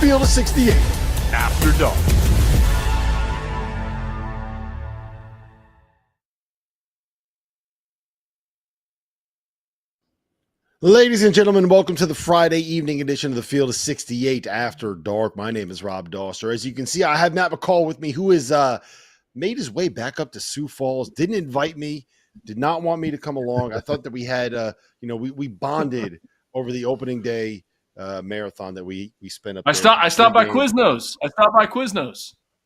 Field of 68 after dark. Ladies and gentlemen, welcome to the Friday evening edition of the Field of 68 After Dark. My name is Rob Dauster. As you can see, I have Matt McCall with me, who has made his way back up to Sioux Falls, didn't invite me, did not want me to come along. I thought that we had, we bonded over the opening day marathon that we spent up there. I stopped by Quiznos. I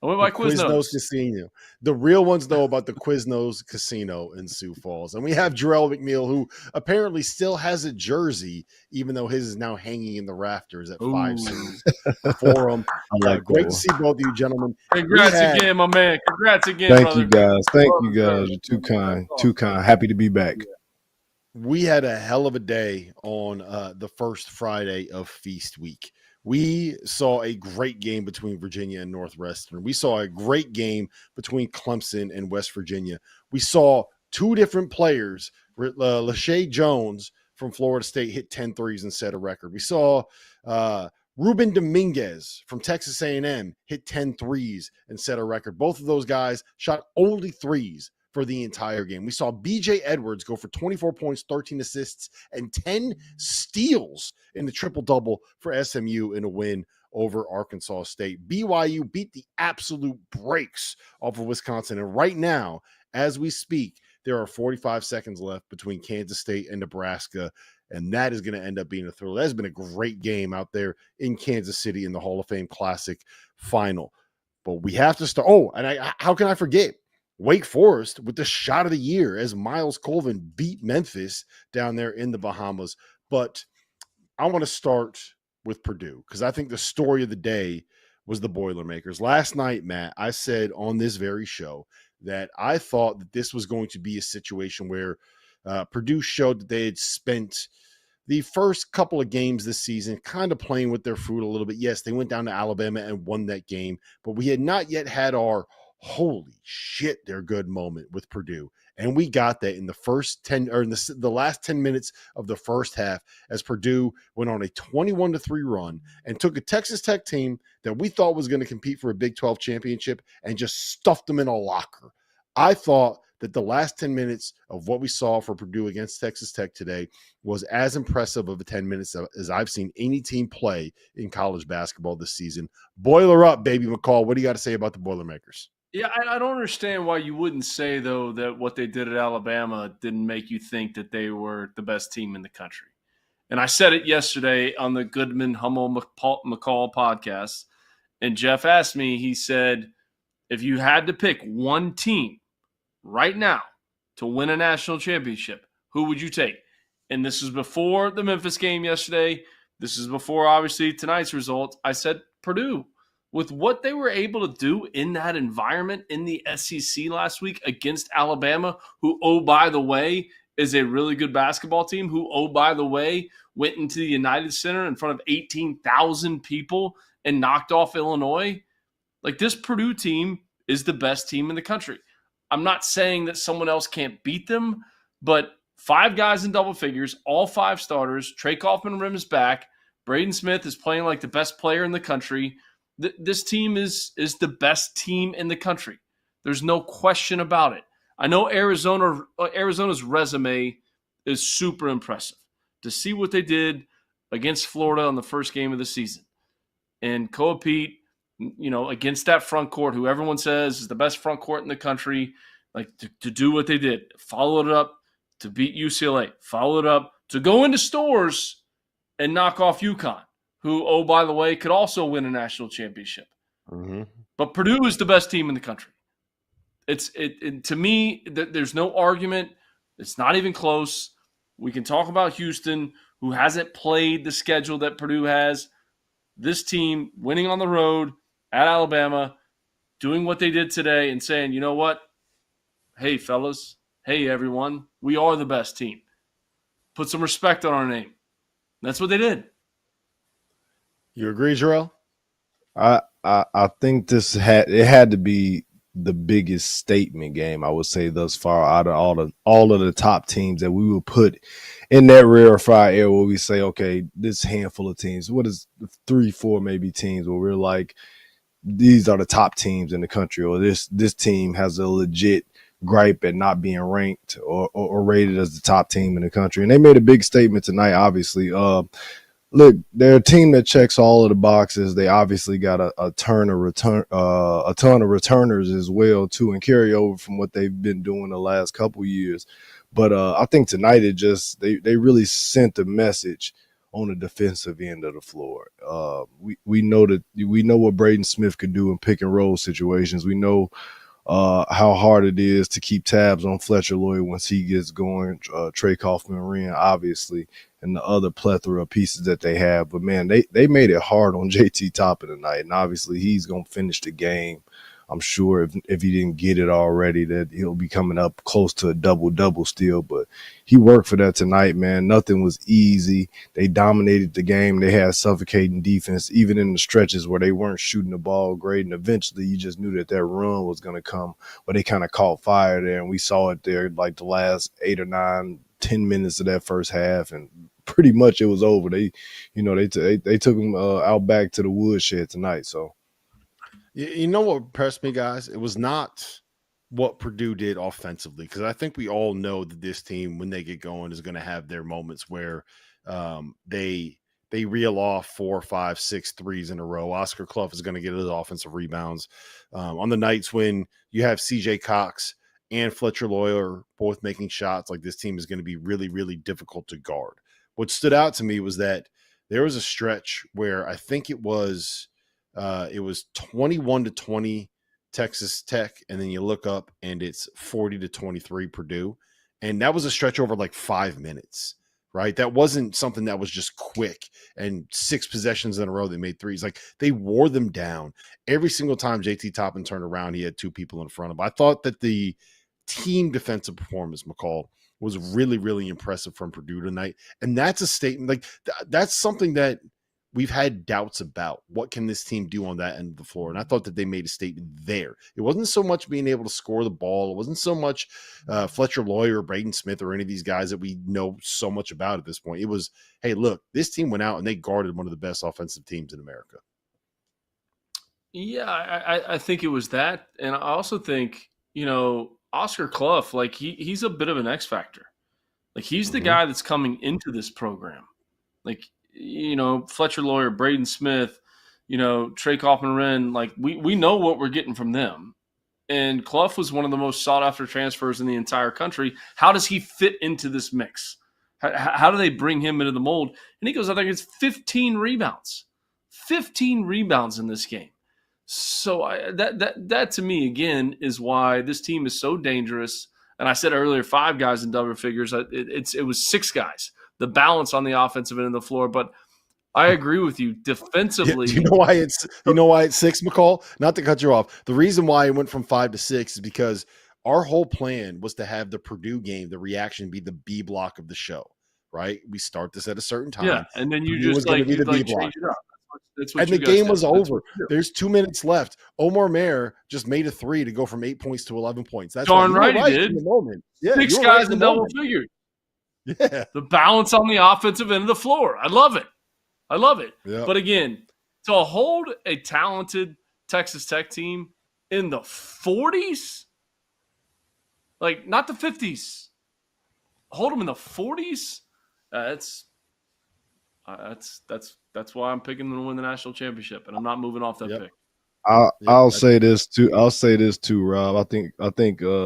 went by Quiznos Casino. The real ones know about the Quiznos Casino in Sioux Falls. And we have Jerel McNeal, who apparently still has a jersey, even though his is now hanging in the rafters at 5 Series Forum. Great to see both of you gentlemen. Congrats again, my man. Congrats again, Thank brother. you, guys. Thank you, guys. You're too kind. Too kind. Happy to be back. We had a hell of a day on the first Friday of Feast Week. We saw a great game between Virginia and Northwestern. We saw a great game between Clemson and West Virginia. We saw two different players, Lachey Jones from Florida State hit 10 threes and set a record. We saw Ruben Dominguez from Texas A&M hit 10 threes and set a record. Both of those guys shot only threes for the entire game. We saw BJ Edwards go for 24 points, 13 assists, and 10 steals in the triple-double for SMU in a win over Arkansas State. BYU beat the absolute brakes off of Wisconsin. And right now, as we speak, there are 45 seconds left between Kansas State and Nebraska, and that is going to end up being a thriller. That has been a great game out there in Kansas City in the Hall of Fame Classic final. But we have to start. Oh, and how can I forget? Wake Forest with the shot of the year as Myles Colvin beat Memphis down there in the Bahamas. But I want to start with Purdue because I think the story of the day was the Boilermakers. Last night, Matt, I said on this very show that I thought that this was going to be a situation where Purdue showed that they had spent the first couple of games this season kind of playing with their fruit a little bit. Yes, they went down to Alabama and won that game, but we had not yet had our holy shit, they're good moment with Purdue. And we got that in the first 10 or in the last 10 minutes of the first half as Purdue went on a 21-3 run and took a Texas Tech team that we thought was going to compete for a Big 12 championship and just stuffed them in a locker. I thought that the last 10 minutes of what we saw for Purdue against Texas Tech today was as impressive of a 10 minutes as I've seen any team play in college basketball this season. Boiler up, baby McCall. What do you got to say about the Boilermakers? Yeah, I don't understand why you wouldn't say, though, that what they did at Alabama didn't make you think that they were the best team in the country. And I said it yesterday on the Goodman Hummel McCall podcast. And Jeff asked me, he said, if you had to pick one team right now to win a national championship, who would you take? And this is before the Memphis game yesterday. This is before, obviously, tonight's result. I said Purdue. With what they were able to do in that environment in the SEC last week against Alabama, who, oh, by the way, is a really good basketball team, who, oh, by the way, went into the United Center in front of 18,000 people and knocked off Illinois. Like, this Purdue team is the best team in the country. I'm not saying that someone else can't beat them, but 5 guys in double figures, all 5 starters. Trey Kaufman-Rim is back. Braden Smith is playing like the best player in the country. This team is the best team in the country. There's no question about it. I know Arizona's resume is super impressive. To see what they did against Florida on the first game of the season and co-compete, against that front court, who everyone says is the best front court in the country, like to do what they did, followed it up to beat UCLA, followed it up to go into Stores and knock off UConn, who, oh, by the way, could also win a national championship. Mm-hmm. But Purdue is the best team in the country. To me, there's no argument. It's not even close. We can talk about Houston, who hasn't played the schedule that Purdue has. This team winning on the road at Alabama, doing what they did today and saying, you know what? Hey, fellas. Hey, everyone. We are the best team. Put some respect on our name. That's what they did. You agree, Jerel? I think this had to be the biggest statement game, I would say, thus far out of all of the top teams that we will put in that rarefied air where we say, okay, this handful of teams, what is 3-4 maybe teams where we're like, these are the top teams in the country, or this team has a legit gripe at not being ranked or rated as the top team in the country. And they made a big statement tonight, obviously. Look, they're a team that checks all of the boxes. They obviously got a ton of returners as well too, and carry over from what they've been doing the last couple years. But I think tonight it just they really sent a message on the defensive end of the floor. We know what Braden Smith could do in pick and roll situations. We know how hard it is to keep tabs on Fletcher Lloyd once he gets going, Trey Kaufman-Wren, obviously, and the other plethora of pieces that they have. But, man, they made it hard on JT Toppin tonight, and obviously he's going to finish the game. I'm sure if he didn't get it already, that he'll be coming up close to a double-double still. But he worked for that tonight, man. Nothing was easy. They dominated the game. They had suffocating defense, even in the stretches where they weren't shooting the ball great. And eventually you just knew that run was going to come. But they kind of caught fire there, and we saw it there like the last 8 or 9, 10 minutes of that first half, and pretty much it was over. They took them out back to the woodshed tonight, so. You know what impressed me, guys? It was not what Purdue did offensively, because I think we all know that this team, when they get going, is going to have their moments where they reel off 4, 5, 6 threes in a row. Oscar Clough is going to get his offensive rebounds on the nights when you have CJ Cox and Fletcher Lloyd both making shots. Like, this team is going to be really, really difficult to guard. What stood out to me was that there was a stretch where I think it was 21-20 Texas Tech, and then you look up and it's 40-23 Purdue. And that was a stretch over like 5 minutes, right? That wasn't something that was just quick and 6 possessions in a row they made threes. Like, they wore them down. Every single time JT Toppin turned around, he had 2 people in front of him. I thought that the team defensive performance, McCall, was really, really impressive from Purdue tonight. And that's a statement. Like, that's something that we've had doubts about. What can this team do on that end of the floor? And I thought that they made a statement there. It wasn't so much being able to score the ball. It wasn't so much Fletcher Lloyd or Braden Smith or any of these guys that we know so much about at this point. It was, hey, look, this team went out and they guarded one of the best offensive teams in America. Yeah, I think it was that. And I also think, Oscar Clough, like he's a bit of an X factor. Like, he's the guy that's coming into this program. Like, Fletcher Lloyd, Braden Smith, Trey Kaufman-Wren, like we know what we're getting from them. And Clough was one of the most sought after transfers in the entire country. How does he fit into this mix? How do they bring him into the mold? And he goes, I think it's 15 rebounds. 15 rebounds in this game. So that to me, again, is why this team is so dangerous. And I said earlier, 5 guys in double figures. It was 6 guys. The balance on the offensive end of the floor. But I agree with you. Defensively. Do you know why it's 6, McCall? Not to cut you off. The reason why it went from 5 to 6 is because our whole plan was to have the Purdue game, the reaction, be the B block of the show, right? We start this at a certain time. Yeah, and then you Purdue just be the B block. change it up. That's what and the game was over. There's 2 minutes left. Omar Mayer just made a 3 to go from 8 points to 11 points. That's darn right he did. In the moment. Yeah, 6 guys in double figures. Yeah. The balance on the offensive end of the floor. I love it. Yep. But again, to hold a talented Texas Tech team in the 40s, like not the 50s, hold them in the 40s. That's why I'm picking them to win the national championship, and I'm not moving off that pick. I'll say this too, Rob. I think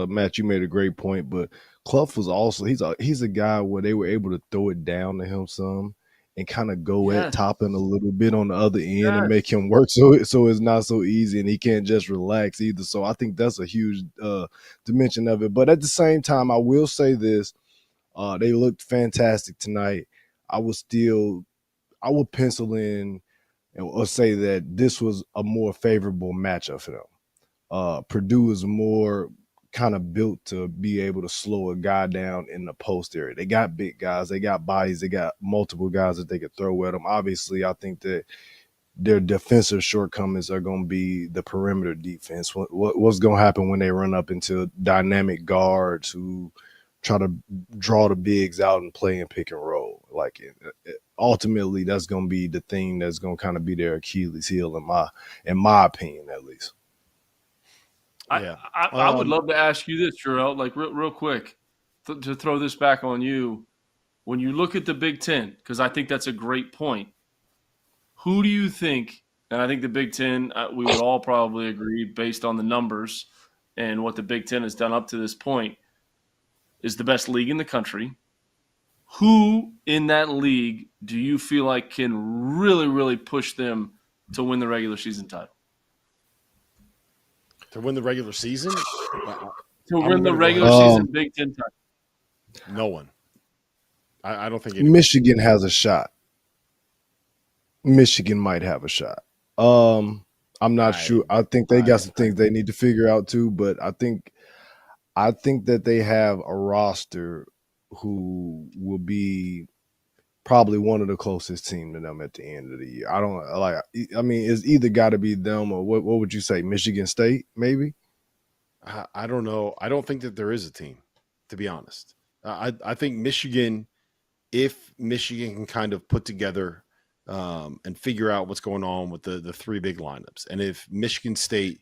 Matt, you made a great point, but Clough was also he's a guy where they were able to throw it down to him some and kind of go at Toppin a little bit on the other end and make him work so it's not so easy and he can't just relax either. So I think that's a huge dimension of it. But at the same time, I will say this: they looked fantastic tonight. I would pencil in or say that this was a more favorable matchup for them. Purdue is more kind of built to be able to slow a guy down in the post area. They got big guys, they got bodies, they got multiple guys that they could throw at them. Obviously, I think that their defensive shortcomings are going to be the perimeter defense. What's going to happen when they run up into dynamic guards who try to draw the bigs out and play in pick and roll? Like ultimately, that's going to be the thing that's going to kind of be their Achilles heel in my opinion, at least. Yeah. I would love to ask you this, Jerel, like real quick, to throw this back on you. When you look at the Big Ten, because I think that's a great point, who do you think, and I think the Big Ten, we would all probably agree based on the numbers and what the Big Ten has done up to this point, is the best league in the country. Who in that league do you feel like can really, really push them to win the regular season title? To win the regular season? To win the regular season Big Ten title? No one. I don't think anyone. Michigan has a shot. Michigan might have a shot. I'm not sure. I think they got some things they need to figure out too, but I think that they have a roster who will be probably one of the closest team to them at the end of the year. I mean, it's either got to be them or what would you say? Michigan State, maybe? I don't know. I don't think that there is a team, to be honest. I think Michigan, if Michigan can kind of put together and figure out what's going on with the three big lineups, and if Michigan State,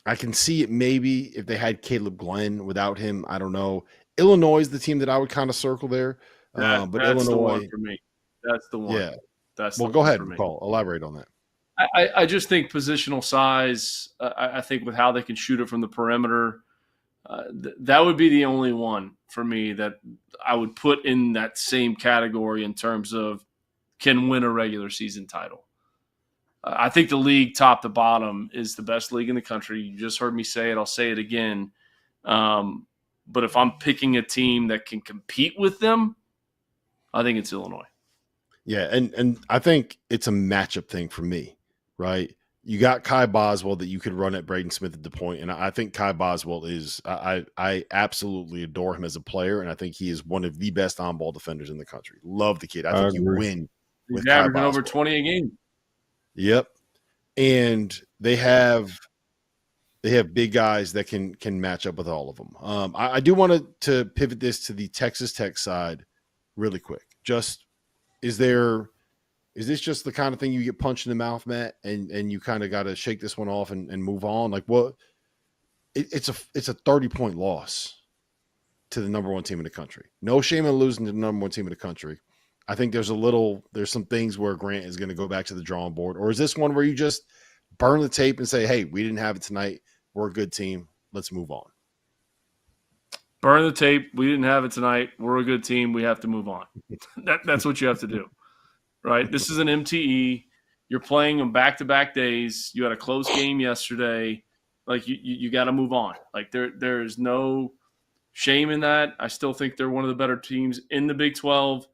I can see it maybe if they had Caleb Glenn. Without him, I don't know. Illinois is the team that I would kind of circle there. But that's Illinois, the one for me. That's the one. Yeah. That's well, go ahead, McCall. Elaborate on that. I just think positional size, I think with how they can shoot it from the perimeter, that would be the only one for me that I would put in that same category in terms of can win a regular season title. I think the league top to bottom is the best league in the country. You just heard me say it. I'll say it again. But if I'm picking a team that can compete with them, I think it's Illinois. Yeah, and I think it's a matchup thing for me, right? You got Kai Boswell that you could run at Braden Smith at the point, and I think Kai Boswell is I absolutely adore him as a player, and I think he is one of the best on-ball defenders in the country. Love the kid. I think you win with He's averaging over 20 a game. Yep. And they have big guys that can match up with all of them. I do want to pivot this to the Texas Tech side really quick. Is this just the kind of thing you get punched in the mouth, Matt, and you kind of got to shake this one off and move on? Like, what? It's a 30-point loss to the number one team in the country. No shame in losing to the number one team in the country. I think there's some things where Grant is going to go back to the drawing board. Or is this one where you just burn the tape and say, hey, we didn't have it tonight. We're a good team. Let's move on. Burn the tape. We didn't have it tonight. We're a good team. We have to move on. That's what you have to do, right? This is an MTE. You're playing on back-to-back days. You had a close game yesterday. Like, you got to move on. Like, there's no shame in that. I still think they're one of the better teams in the Big 12.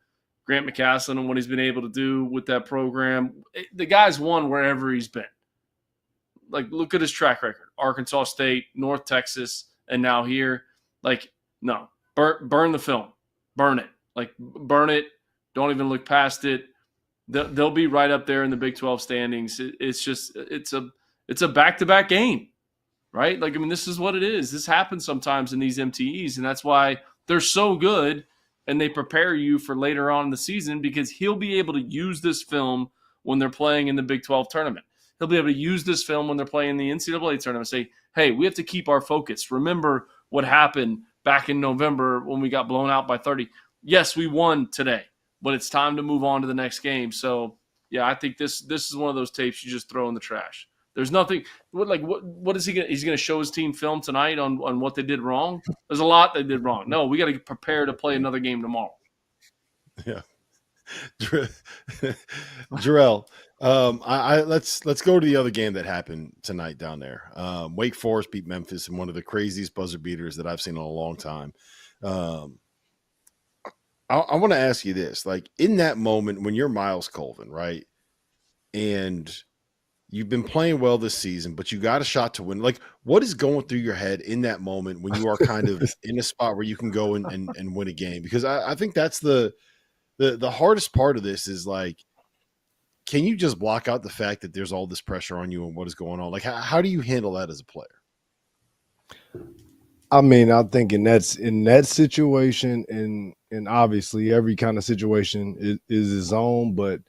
Grant McCasland and what he's been able to do with that program. The guy's won wherever he's been. Like, look at his track record. Arkansas State, North Texas, and now here. Like, no. Burn the film. Burn it. Like, burn it. Don't even look past it. They'll be right up there in the Big 12 standings. It's a back-to-back game, right? Like, I mean, this is what it is. This happens sometimes in these MTEs, and that's why they're so good. And they prepare you for later on in the season because he'll be able to use this film when they're playing in the Big 12 tournament. He'll be able to use this film when they're playing in the NCAA tournament and say, hey, we have to keep our focus. Remember what happened back in November when we got blown out by 30. Yes, we won today, but it's time to move on to the next game. So, yeah, I think this is one of those tapes you just throw in the trash. There's nothing what is he going to – he's going to show his team film tonight on what they did wrong? There's a lot they did wrong. No, we got to prepare to play another game tomorrow. Yeah. Jerel, let's go to the other game that happened tonight down there. Wake Forest beat Memphis in one of the craziest buzzer beaters that I've seen in a long time. I want to ask you this. Like, in that moment when you're Myles Colvin, right, and – you've been playing well this season, but you got a shot to win. Like, what is going through your head in that moment when you are kind of in a spot where you can go and win a game? Because I think that's the hardest part of this is, like, can you just block out the fact that there's all this pressure on you and what is going on? Like, how do you handle that as a player? I mean, I think in that situation, and obviously every kind of situation is its own, but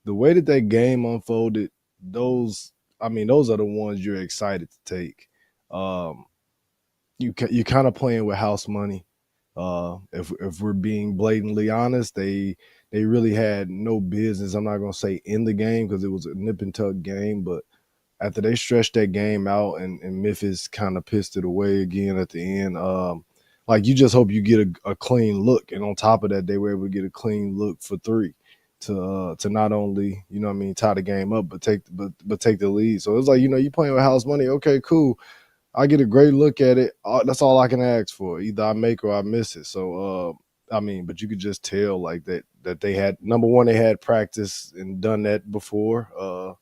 the way that game unfolded, those are the ones you're excited to take. You're kind of playing with house money. If we're being blatantly honest, they really had no business. I'm not gonna say in the game because it was a nip and tuck game, but after they stretched that game out and Memphis kind of pissed it away again at the end, like you just hope you get a clean look. And on top of that, they were able to get a clean look for 3 to not only, tie the game up, but take the lead. So it's like, you playing with house money. Okay, cool. I get a great look at it. That's all I can ask for. Either I make or I miss it. So, but you could just tell like that they had, number one, they had practice and done that before.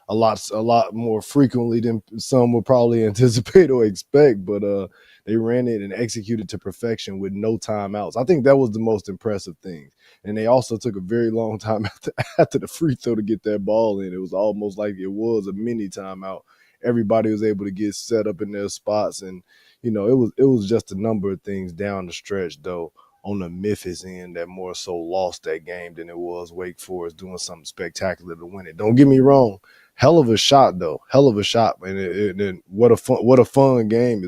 A lot more frequently than some would probably anticipate or expect, but they ran it and executed to perfection with no timeouts. I think that was the most impressive thing. And they also took a very long time after the free throw to get that ball in. It was almost like it was a mini timeout. Everybody was able to get set up in their spots, and it was just a number of things down the stretch though on the Memphis end that more so lost that game than it was Wake Forest doing something spectacular to win it. Don't get me wrong. Hell of a shot, though. Hell of a shot, and what a fun game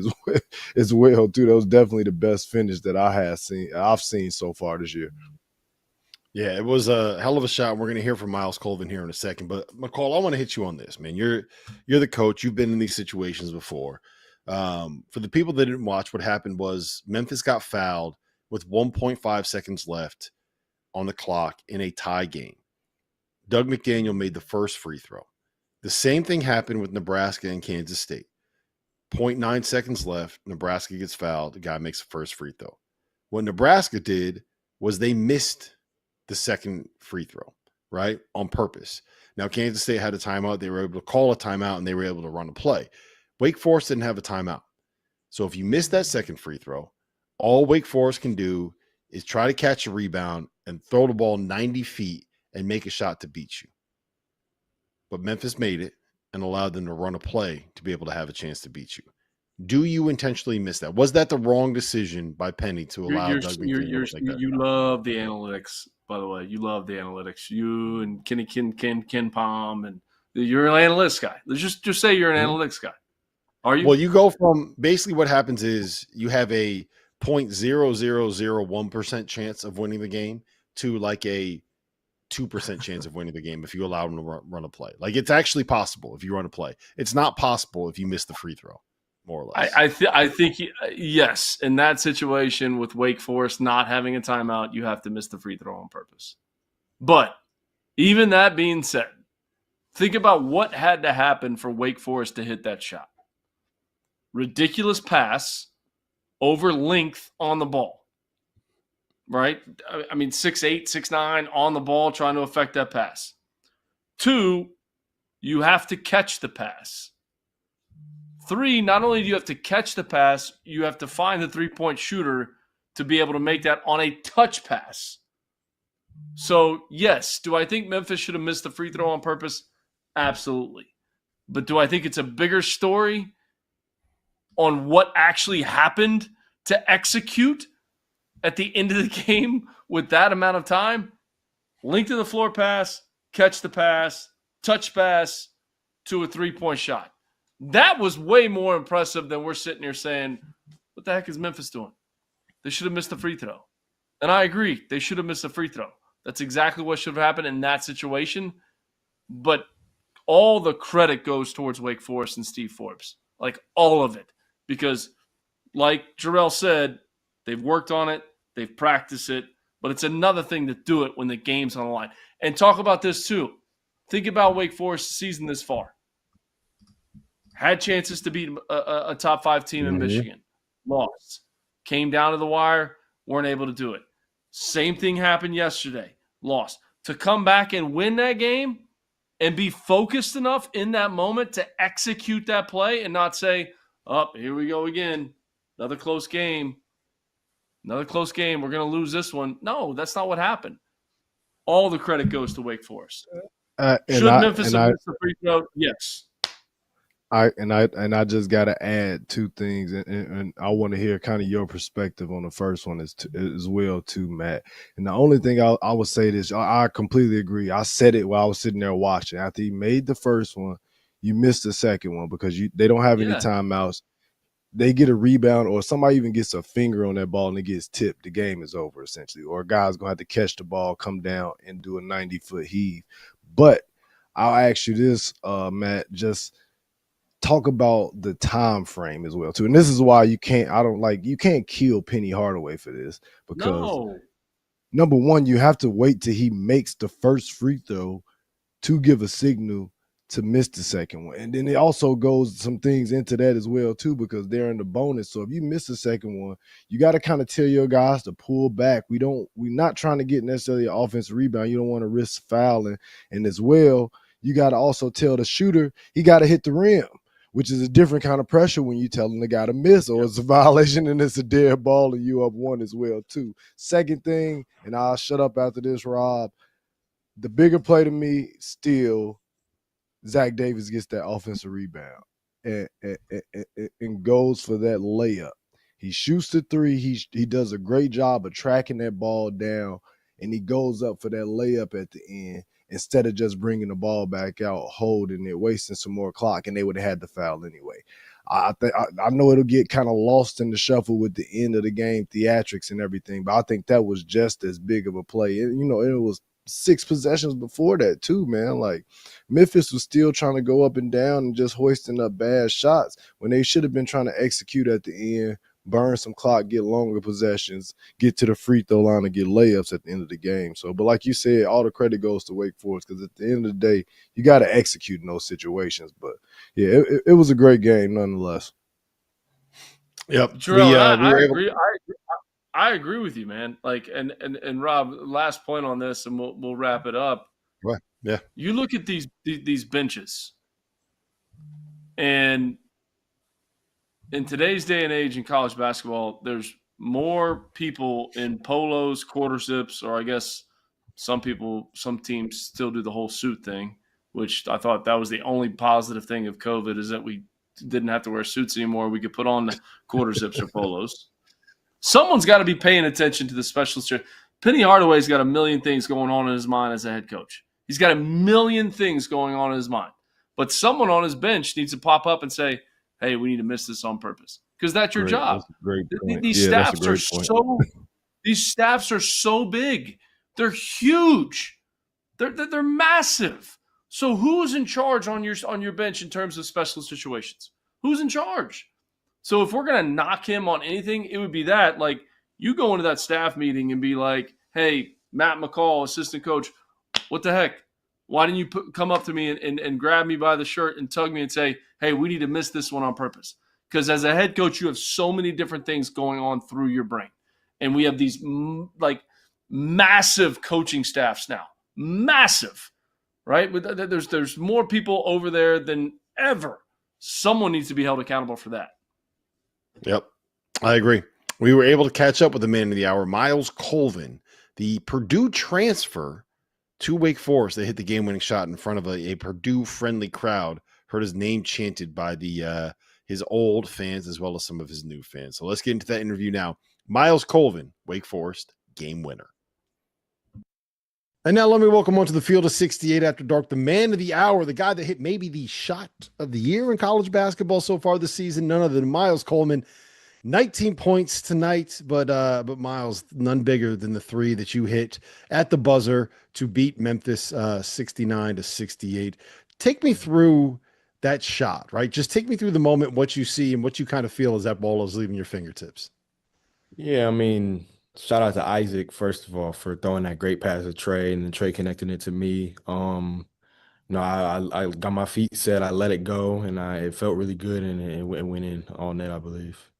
as well too. That was definitely the best finish that I've seen so far this year. Yeah, it was a hell of a shot. We're going to hear from Myles Colvin here in a second, but McCall, I want to hit you on this, man. You're the coach. You've been in these situations before. For the people that didn't watch, what happened was Memphis got fouled with 1.5 seconds left on the clock in a tie game. Doug McDaniel made the first free throw. The same thing happened with Nebraska and Kansas State. 0.9 seconds left. Nebraska gets fouled. The guy makes the first free throw. What Nebraska did was they missed the second free throw, right, on purpose. Now, Kansas State had a timeout. They were able to call a timeout, and they were able to run a play. Wake Forest didn't have a timeout. So if you miss that second free throw, all Wake Forest can do is try to catch a rebound and throw the ball 90 feet and make a shot to beat you. But Memphis made it and allowed them to run a play to be able to have a chance to beat you. Do you intentionally miss that? Was that the wrong decision by Penny to allow Doug McDaniel to take that? You love the analytics, by the way. You love the analytics. You and Ken Palm, and you're an analytics guy. Let's just say you're an analytics guy. Are you? Well, you go from basically what happens is you have a 0.0001% chance of winning the game to like a 2% chance of winning the game if you allow them to run a play. Like, it's actually possible if you run a play. It's not possible if you miss the free throw, more or less. I think yes. In that situation with Wake Forest not having a timeout, you have to miss the free throw on purpose. But even that being said, think about what had to happen for Wake Forest to hit that shot. Ridiculous pass over length on the ball. Right? I mean, 6'8", 6'9", on the ball trying to affect that pass. 2, you have to catch the pass. 3, not only do you have to catch the pass, you have to find the three-point shooter to be able to make that on a touch pass. So, yes, do I think Memphis should have missed the free throw on purpose? Absolutely. But do I think it's a bigger story on what actually happened to execute at the end of the game with that amount of time? Link to the floor pass, catch the pass, touch pass to a three-point shot. That was way more impressive than we're sitting here saying, what the heck is Memphis doing? They should have missed the free throw. And I agree. They should have missed the free throw. That's exactly what should have happened in that situation. But all the credit goes towards Wake Forest and Steve Forbes. Like, all of it. Because, like Jerel said, they've worked on it. They've practiced it. But it's another thing to do it when the game's on the line. And talk about this, too. Think about Wake Forest's season this far. Had chances to beat a top 5 team in Michigan. Lost. Came down to the wire. Weren't able to do it. Same thing happened yesterday. Lost. To come back and win that game and be focused enough in that moment to execute that play and not say, oh, here we go again. Another close game. We're going to lose this one. No, that's not what happened. All the credit goes to Wake Forest. Should Memphis have missed the free throw? Yes. I just got to add two things, and I want to hear kind of your perspective on the first one as well too, Matt. And the only thing I would say this, I completely agree. I said it while I was sitting there watching. After he made the first one, you missed the second one because they don't have any timeouts. They get a rebound, or somebody even gets a finger on that ball and it gets tipped. The game is over essentially, or a guy's gonna have to catch the ball, come down, and do a 90-foot heave. But I'll ask you this, Matt, just talk about the time frame as well too, and this is why you can't kill Penny Hardaway for this, because number one, you have to wait till he makes the first free throw to give a signal to miss the second one. And then it also goes some things into that as well too, because they're in the bonus. So if you miss the second one, you got to kind of tell your guys to pull back. We're not trying to get necessarily an offensive rebound. You don't want to risk fouling. And as well, you got to also tell the shooter he got to hit the rim, which is a different kind of pressure when you telling the guy to miss, or it's a violation and it's a dead ball and you up one as well too. Second thing, and I'll shut up after this, Rob, the bigger play to me still, Zach Davis gets that offensive rebound and goes for that layup. He shoots the three. He does a great job of tracking that ball down, and he goes up for that layup at the end instead of just bringing the ball back out, holding it, wasting some more clock, and they would have had the foul anyway. I know it'll get kind of lost in the shuffle with the end of the game, theatrics and everything, but I think that was just as big of a play. And, it was 6 possessions before that too, man. Like, Memphis was still trying to go up and down and just hoisting up bad shots when they should have been trying to execute at the end, burn some clock, get longer possessions, get to the free throw line and get layups at the end of the game. So, but like you said, all the credit goes to Wake Forest, because at the end of the day, you got to execute in those situations. But yeah, it was a great game nonetheless. Yep. Jerel, I agree with you, man. Like, and Rob, last point on this, and we'll wrap it up. Right. Yeah. You look at these benches, and in today's day and age in college basketball, there's more people in polos, quarter zips, or I guess some teams still do the whole suit thing, which I thought that was the only positive thing of COVID, is that we didn't have to wear suits anymore. We could put on the quarter zips or polos. Someone's got to be paying attention to the specialist. Penny Hardaway's got a million things going on in his mind as a head coach. He's got a million things going on in his mind. But someone on his bench needs to pop up and say, hey, we need to miss this on purpose, because that's your job. That's a great point. These staffs are so big. They're huge. They're massive. So who's in charge on your bench in terms of special situations? Who's in charge? So if we're going to knock him on anything, it would be that. Like, you go into that staff meeting and be like, hey, Matt McCall, assistant coach, what the heck? Why didn't you come up to me and grab me by the shirt and tug me and say, hey, we need to miss this one on purpose? Because as a head coach, you have so many different things going on through your brain. And we have these massive coaching staffs now. Massive, right? There's more people over there than ever. Someone needs to be held accountable for that. Yep, I agree. We were able to catch up with the man of the hour, Myles Colvin, the Purdue transfer to Wake Forest. They hit the game-winning shot in front of a Purdue-friendly crowd. Heard his name chanted by his old fans as well as some of his new fans. So let's get into that interview now. Myles Colvin, Wake Forest, game winner. And now let me welcome onto the field of 68 After Dark, the man of the hour, the guy that hit maybe the shot of the year in college basketball so far this season, none other than Myles Colvin. 19 points tonight, but Myles, none bigger than the 3 that you hit at the buzzer to beat Memphis 69-68. Take me through that shot, right? Just take me through the moment, what you see and what you kind of feel as that ball is leaving your fingertips. Yeah, I mean, shout out to Isaac, first of all, for throwing that great pass to Trey, and then Trey connecting it to me. I got my feet set, I let it go, and it felt really good, and it went in all net, I believe.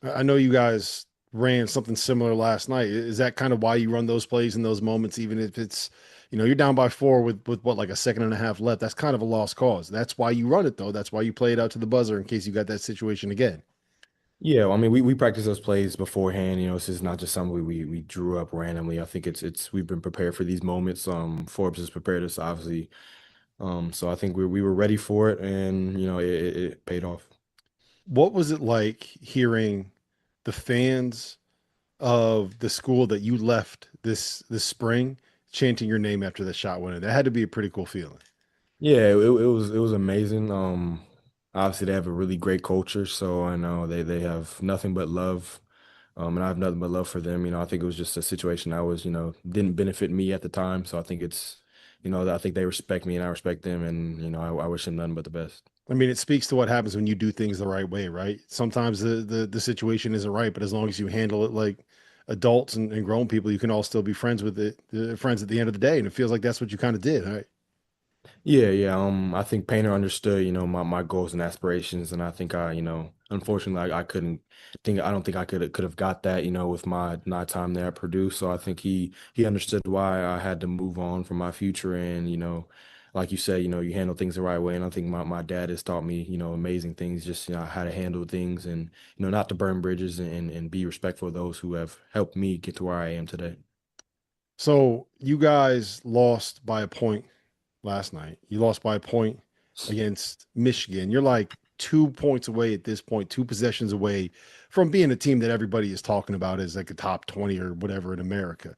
I know you guys ran something similar last night. Is that kind of why you run those plays in those moments, even if it's, you're down by 4 with what, like a second and a half left? That's kind of a lost cause. That's why you run it, though. That's why you play it out to the buzzer in case you got that situation again. Yeah, I mean, we practice those plays beforehand. This is not just something we drew up randomly. I think it's we've been prepared for these moments. Forbes has prepared us, obviously, So I think we were ready for it, and it paid off. What was it like hearing the fans of the school that you left this spring chanting your name after the shot went in? That had to be a pretty cool feeling. Yeah, it was amazing. Obviously they have a really great culture, so I know they have nothing but love. And I have nothing but love for them. I think it was just a situation that was, didn't benefit me at the time. So I think I think they respect me and I respect them, and I wish them nothing but the best. I mean, it speaks to what happens when you do things the right way, right? Sometimes the situation isn't right, but as long as you handle it like adults and grown people, you can all still be friends with friends at the end of the day. And it feels like that's what you kind of did, right? Yeah, yeah. I think Painter understood, my goals and aspirations, and I think unfortunately, I don't think I could have got that, with my time there at Purdue. So I think he understood why I had to move on from my future, and like you said, you handle things the right way, and I think my dad has taught me, amazing things, just how to handle things, and not to burn bridges, and be respectful of those who have helped me get to where I am today. So you guys lost by a point last night. You lost by a point against Michigan. You're like 2 points away at this point, 2 possessions away from being a team that everybody is talking about as like a top 20 or whatever in America.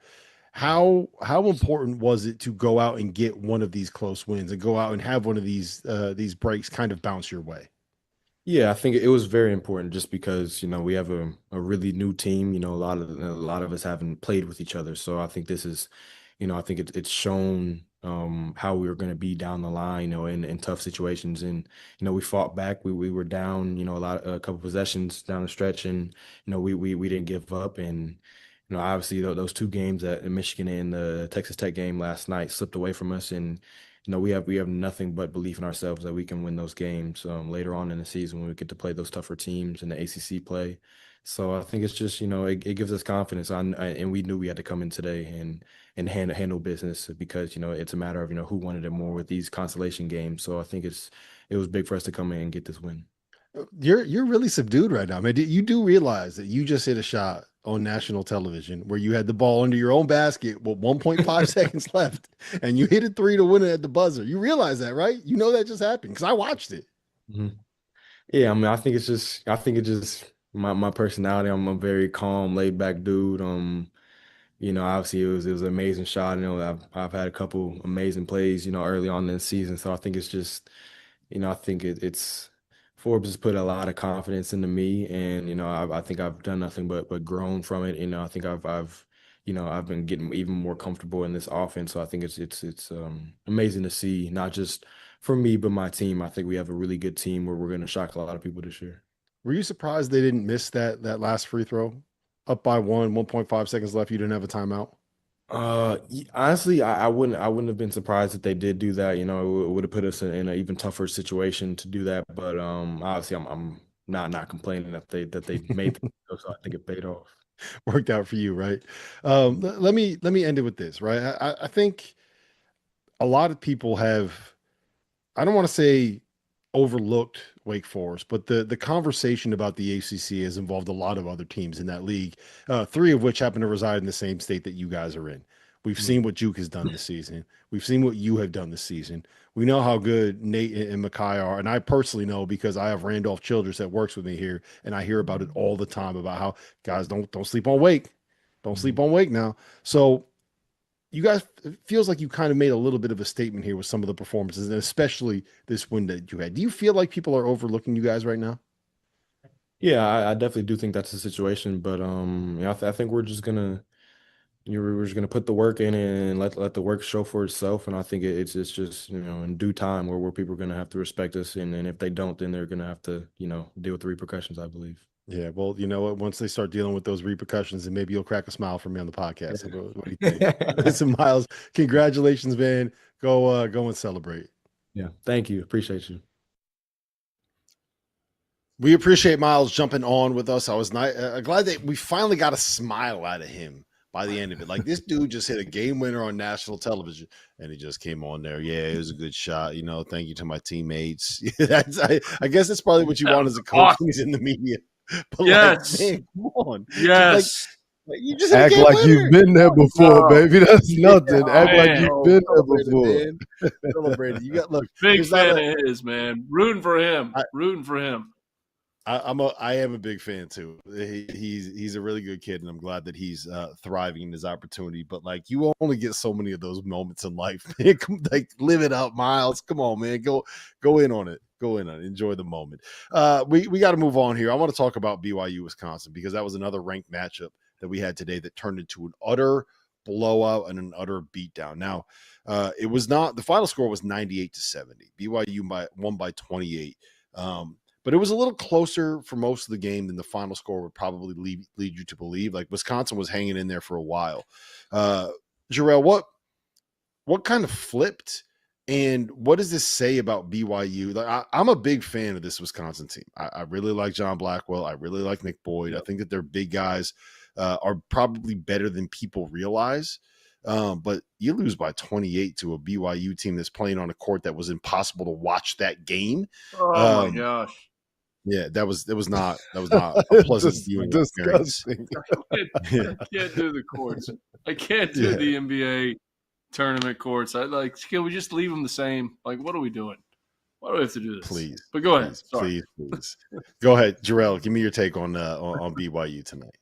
How important was it to go out and get one of these close wins and go out and have one of these breaks kind of bounce your way? Yeah, I think it was very important just because, we have a really new team. A lot of us haven't played with each other. So I think this is, I think it's shown how we were going to be down the line, in tough situations. And, we fought back. We were down, a couple possessions down the stretch, and, we didn't give up. And, obviously those two games at Michigan and the Texas Tech game last night slipped away from us. And we have nothing but belief in ourselves that we can win those games later on in the season when we get to play those tougher teams in the ACC play. So I think it's just it gives us confidence and we knew we had to come in today and handle business because it's a matter of who wanted it more with these consolation games. So I think it was big for us to come in and get this win. You're really subdued right now. I mean, you do realize that you just hit a shot on national television where you had the ball under your own basket with 1.5 seconds left, and you hit a three to win it at the buzzer. You realize that, right? You know that just happened because I watched it. Mhm. Yeah, I mean, I think it's just my personality. I'm a very calm, laid back dude. Obviously it was an amazing shot. I've had a couple amazing plays, early on in the season. So I think it's just, I think it's Forbes has put a lot of confidence into me, and I think I've done nothing but grown from it. I think I've been getting even more comfortable in this offense. So I think it's amazing to see, not just for me but my team. I think we have a really good team where we're going to shock a lot of people this year. Were you surprised they didn't miss that last free throw? Up by 1.5 seconds left. You didn't have a timeout. Honestly, I wouldn't have been surprised if they did do that. It would have put us in an even tougher situation to do that. But obviously, I'm not complaining that they made the so I think it paid off. Worked out for you, right? Let me end it with this, right? I think a lot of people have, I don't want to say overlooked Wake Forest, but the conversation about the ACC has involved a lot of other teams in that league, three of which happen to reside in the same state that you guys are in. We've seen what Juke has done this season. We've seen what you have done this season. We know how good Nate and Makai are, and I personally know because I have Randolph Childress that works with me here, and I hear about it all the time about how guys don't sleep on Wake, don't sleep on Wake now. So you guys, it feels like you kind of made a little bit of a statement here with some of the performances, and especially this win that you had. Do you feel like people are overlooking you guys right now? Yeah, I definitely do think that's the situation, but I think we're just gonna put the work in and let the work show for itself. And I think it's just in due time where people are gonna have to respect us, and if they don't, then they're gonna have to deal with the repercussions, I believe. Yeah, well, you know what? Once they start dealing with those repercussions, and maybe you'll crack a smile for me on the podcast. What do you think? Listen, Myles, congratulations, man. Go and celebrate. Yeah, thank you, appreciate you. We appreciate Myles jumping on with us. I was glad that we finally got a smile out of him by the end of it. Like, this dude just hit a game winner on national television, and he just came on there. Yeah, it was a good shot. Thank you to my teammates. I guess that's probably what you want as a coach when he's in the media. But yes. like, man, come on. Yes. You just hit a Act game like winner. you've been there before, No. baby. That's nothing. Act like man. you've been there Celebrate it, before. man. Celebrate it. You got look. Big It's not fan a, of his, man. Rooting for him. I- Rooting for him. I am a big fan too. He's a really good kid, and I'm glad that he's thriving in his opportunity. But like, you only get so many of those moments in life, man. Like, live it up, Myles. Come on, man. Go in on it. Go in on it. Enjoy the moment. We got to move on here. I want to talk about BYU Wisconsin because that was another ranked matchup that we had today that turned into an utter blowout and an utter beatdown. Now, it was not, the final score was 98-70. BYU won by 28. But it was a little closer for most of the game than the final score would probably lead you to believe. Like, Wisconsin was hanging in there for a while. Jerel, what kind of flipped, and what does this say about BYU? Like, I'm a big fan of this Wisconsin team. I really like John Blackwell. I really like Nick Boyd. Yep. I think that their big guys are probably better than people realize. But you lose by 28 to a BYU team that's playing on a court that was impossible to watch that game. Oh my gosh. Yeah, that was not a pleasant viewing experience. I can't do the courts. I can't do the NBA tournament courts. Can we just leave them the same? Like, what are we doing? Why do we have to do this? Please. But go ahead. Please. Go ahead, Jerel. Give me your take on BYU tonight.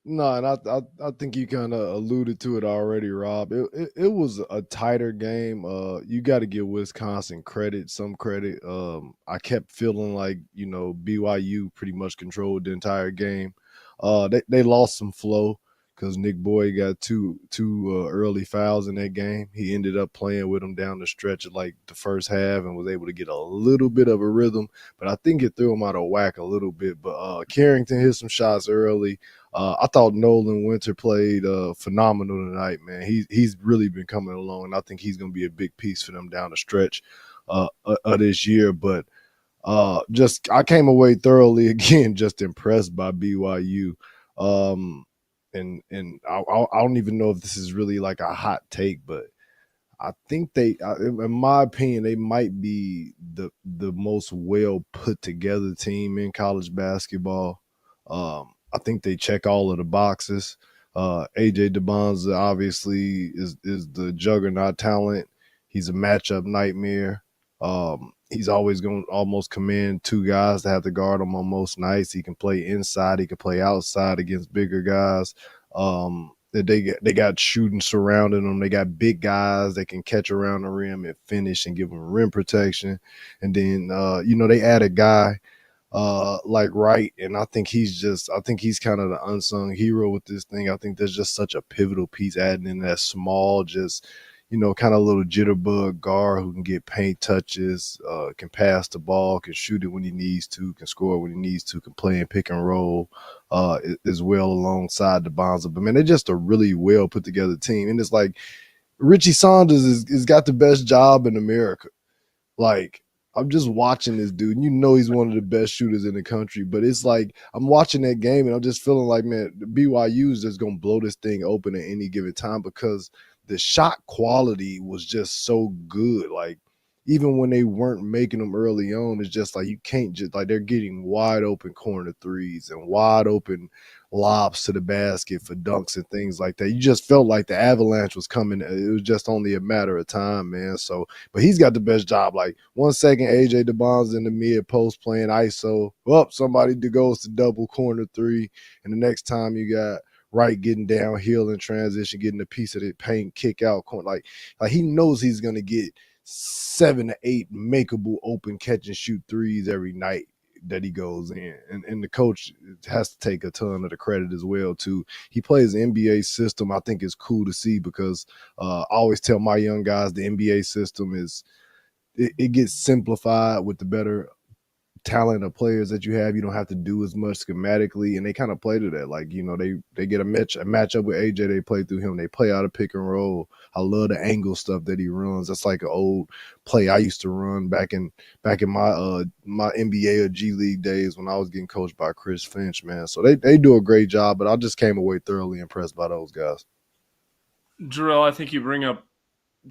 No, and I think you kind of alluded to it already, Rob. It was a tighter game. You got to give Wisconsin some credit. I kept feeling like, BYU pretty much controlled the entire game. They lost some flow because Nick Boyd got two early fouls in that game. He ended up playing with them down the stretch of like the first half and was able to get a little bit of a rhythm, but I think it threw him out of whack a little bit. But Carrington hit some shots early. I thought Nolan Winter played phenomenal tonight, man. He's really been coming along, and I think he's going to be a big piece for them down the stretch of this year. But I came away thoroughly, again, just impressed by BYU. And I don't even know if this is really like a hot take, but I think in my opinion, they might be the most well put together team in college basketball. I think they check all of the boxes. AJ DeBonza obviously is the juggernaut talent. He's a matchup nightmare. He's always going to almost command two guys to have to guard him on most nights. He can play inside. He can play outside against bigger guys. They got shooting surrounding them. They got big guys that can catch around the rim and finish and give them rim protection. And then, they add a guy like Wright, and I think he's kind of the unsung hero with this thing. I think there's just such a pivotal piece adding in that small, just kind of little jitterbug guard who can get paint touches, can pass the ball, can shoot it when he needs to, can score when he needs to, can play in pick and roll as well alongside the Bonza. But man, they're just a really well put together team, and it's like Richie Saunders is got the best job in America. Like, I'm just watching this dude, and he's one of the best shooters in the country. But it's like I'm watching that game, and I'm just feeling like, man, the BYU is just gonna blow this thing open at any given time because the shot quality was just so good. Like, even when they weren't making them early on, it's just like you can't just like they're getting wide open corner threes and wide open lobs to the basket for dunks and things like that. You just felt like the avalanche was coming. It was just only a matter of time, man. So, but he's got the best job. Like 1 second, AJ DeBon's in the mid post playing ISO. Somebody goes to double corner three, and the next time you got Wright getting downhill in transition, getting a piece of the paint, kick out corner. Like he knows he's gonna get 7 to 8 makeable open catch and shoot threes every night that he goes in. And the coach has to take a ton of the credit as well too. He plays the NBA system. I think it's cool to see because I always tell my young guys the NBA system it gets simplified with the better talent of players that you have. You don't have to do as much schematically, and they kind of play to that. Like, they get a matchup with AJ, they play through him, they play out of pick and roll. I love the angle stuff that he runs. That's like an old play I used to run back in my NBA or G League days when I was getting coached by Chris Finch, man. So they do a great job, but I just came away thoroughly impressed by those guys. Jerel, I think you bring up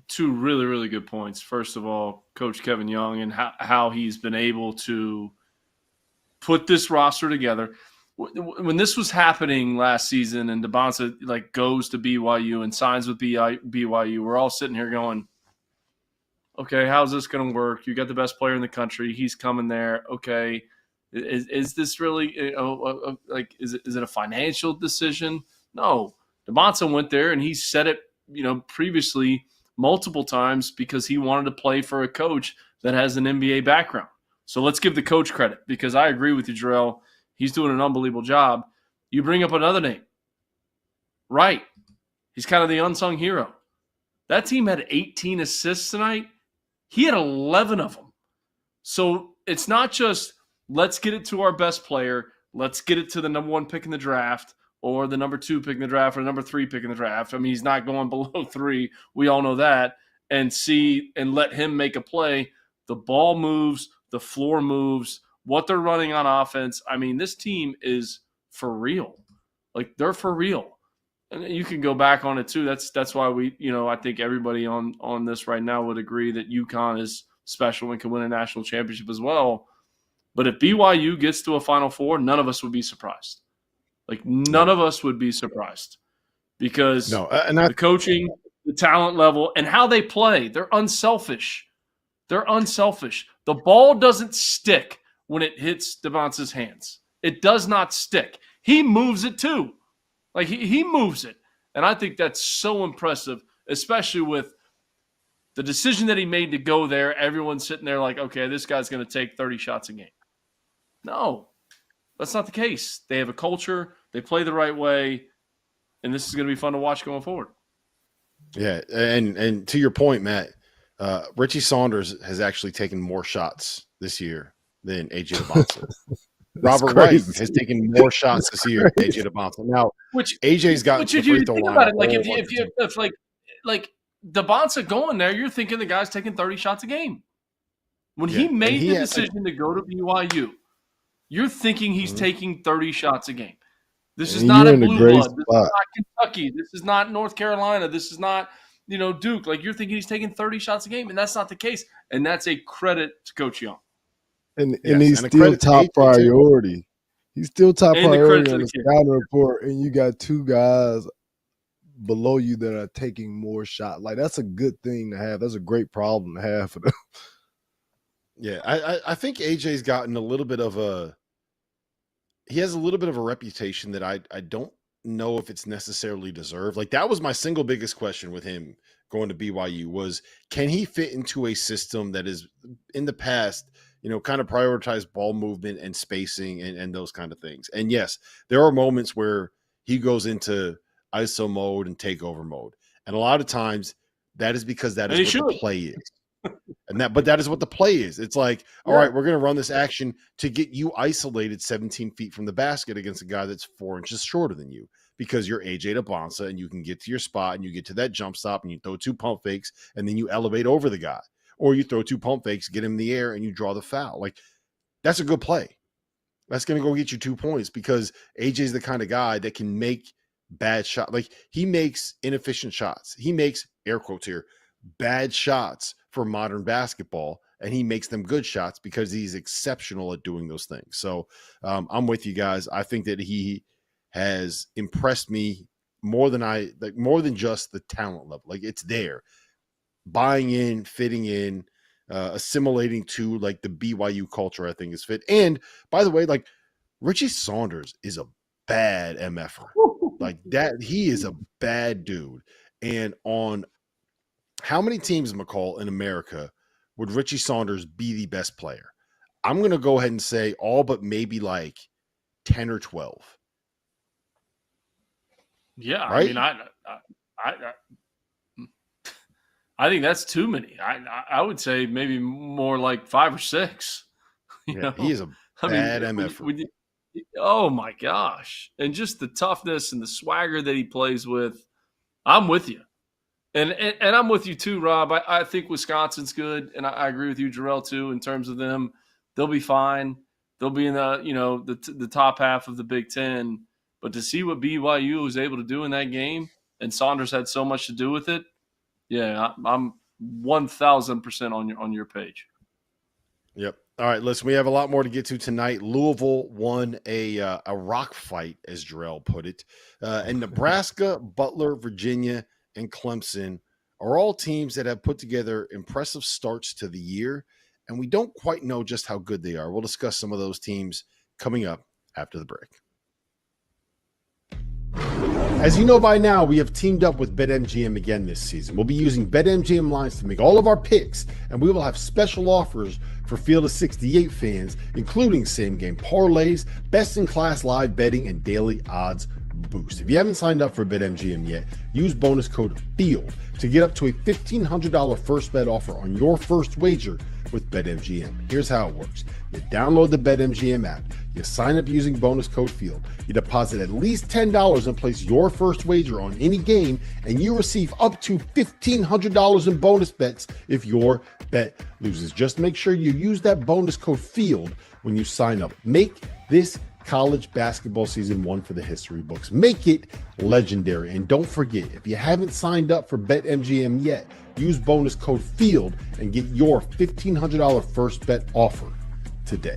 two really, really good points. First of all, Coach Kevin Young and how he's been able to put this roster together. when this was happening last season and DeBonsa like goes to BYU and signs with BYU, we're all sitting here going, okay, how's this going to work? You got the best player in the country. He's coming there. Okay. Is this really like, is it a financial decision? No. DeBonsa went there and he said it, previously multiple times because he wanted to play for a coach that has an NBA background. So let's give the coach credit because I agree with you, Jerel. He's doing an unbelievable job. You bring up another name. Right. He's kind of the unsung hero. That team had 18 assists tonight. He had 11 of them. So it's not just let's get it to our best player. Let's get it to the number 1 pick in the draft or the number 2 pick in the draft or the number 3 pick in the draft. I mean, he's not going below 3. We all know that. And let him make a play. The ball moves. The floor moves. What they're running on offense. I mean, this team is for real. Like, they're for real. And you can go back on it too. That's why we, I think everybody on this right now would agree that UConn is special and can win a national championship as well. But if BYU gets to a Final Four, none of us would be surprised. Like, none of us would be surprised because the coaching, the talent level, and how they play, they're unselfish. They're unselfish. The ball doesn't stick when it hits DeBonsa's hands. It does not stick. He moves it too. Like, he moves it. And I think that's so impressive, especially with the decision that he made to go there. Everyone's sitting there like, okay, this guy's going to take 30 shots a game. No, that's not the case. They have a culture. They play the right way. And this is going to be fun to watch going forward. Yeah, and to your point, Matt, Richie Saunders has actually taken more shots this year than A.J. DeBonsa. Robert Wright has taken more shots this year than A.J. DeBonsa. Now, AJ's got the free throw line. About it, like if like DeBonsa going there, you're thinking the guy's taking 30 shots a game. When he made the decision to go to BYU, you're thinking he's taking 30 shots a game. This is not a blue blood. This is not Kentucky. This is not North Carolina. This is not, Duke. Like, you're thinking he's taking 30 shots a game, and that's not the case. And that's a credit to Coach Young. And he's still top priority. He's still top priority on the scouting report, and you got 2 guys below you that are taking more shots. Like, that's a good thing to have. That's a great problem to have for them. Yeah, I think AJ's gotten a little bit of a – he has a little bit of a reputation that I don't know if it's necessarily deserved. Like, that was my single biggest question with him going to BYU was, can he fit into a system that is in the past – kind of prioritize ball movement and spacing and those kind of things. And yes, there are moments where he goes into ISO mode and takeover mode. And a lot of times that is because that is what the play is. But that is what the play is. It's like, all right, we're going to run this action to get you isolated 17 feet from the basket against a guy that's 4 inches shorter than you because you're AJ DeBonsa and you can get to your spot and you get to that jump stop and you throw 2 pump fakes and then you elevate over the guy. Or you throw 2 pump fakes, get him in the air, and you draw the foul. Like, that's a good play. That's going to go get you 2 points because AJ's the kind of guy that can make bad shots. Like, he makes inefficient shots. He makes, air quotes here, bad shots for modern basketball, and he makes them good shots because he's exceptional at doing those things. So I'm with you guys. I think that he has impressed me more than just the talent level. Like, it's there. Buying in, fitting in, assimilating to like the BYU culture, I think is fit. And by the way, like Richie Saunders is a bad MFer. Like that, he is a bad dude. And on how many teams, McCall, in America would Richie Saunders be the best player? I'm going to go ahead and say all but maybe like 10 or 12. Yeah, right? I mean, I think that's too many. I would say maybe more like 5 or 6. Yeah, he is a bad MF. Oh my gosh! And just the toughness and the swagger that he plays with. I'm with you, and I'm with you too, Rob. I think Wisconsin's good, and I agree with you, Jerel, too. In terms of them, they'll be fine. They'll be in the top half of the Big Ten. But to see what BYU was able to do in that game, and Saunders had so much to do with it. Yeah, I'm 1,000% on your page. Yep. All right, listen, we have a lot more to get to tonight. Louisville won a rock fight, as Jerel put it. And Nebraska, Butler, Virginia, and Clemson are all teams that have put together impressive starts to the year, and we don't quite know just how good they are. We'll discuss some of those teams coming up after the break. As you know by now, we have teamed up with BetMGM again this season. We'll be using BetMGM lines to make all of our picks, and we will have special offers for Field of 68 fans, including same-game parlays, best-in-class live betting, and daily odds boost. If you haven't signed up for BetMGM yet, use bonus code FIELD to get up to a $1,500 first bet offer on your first wager with BetMGM. Here's how it works. You download the BetMGM app, you sign up using bonus code FIELD, you deposit at least $10 and place your first wager on any game, and you receive up to $1,500 in bonus bets if your bet loses. Just make sure you use that bonus code FIELD when you sign up. Make this college basketball season one for the history books. Make it legendary. And don't forget, if you haven't signed up for BetMGM yet, use bonus code FIELD and get your $1,500 first bet offer today.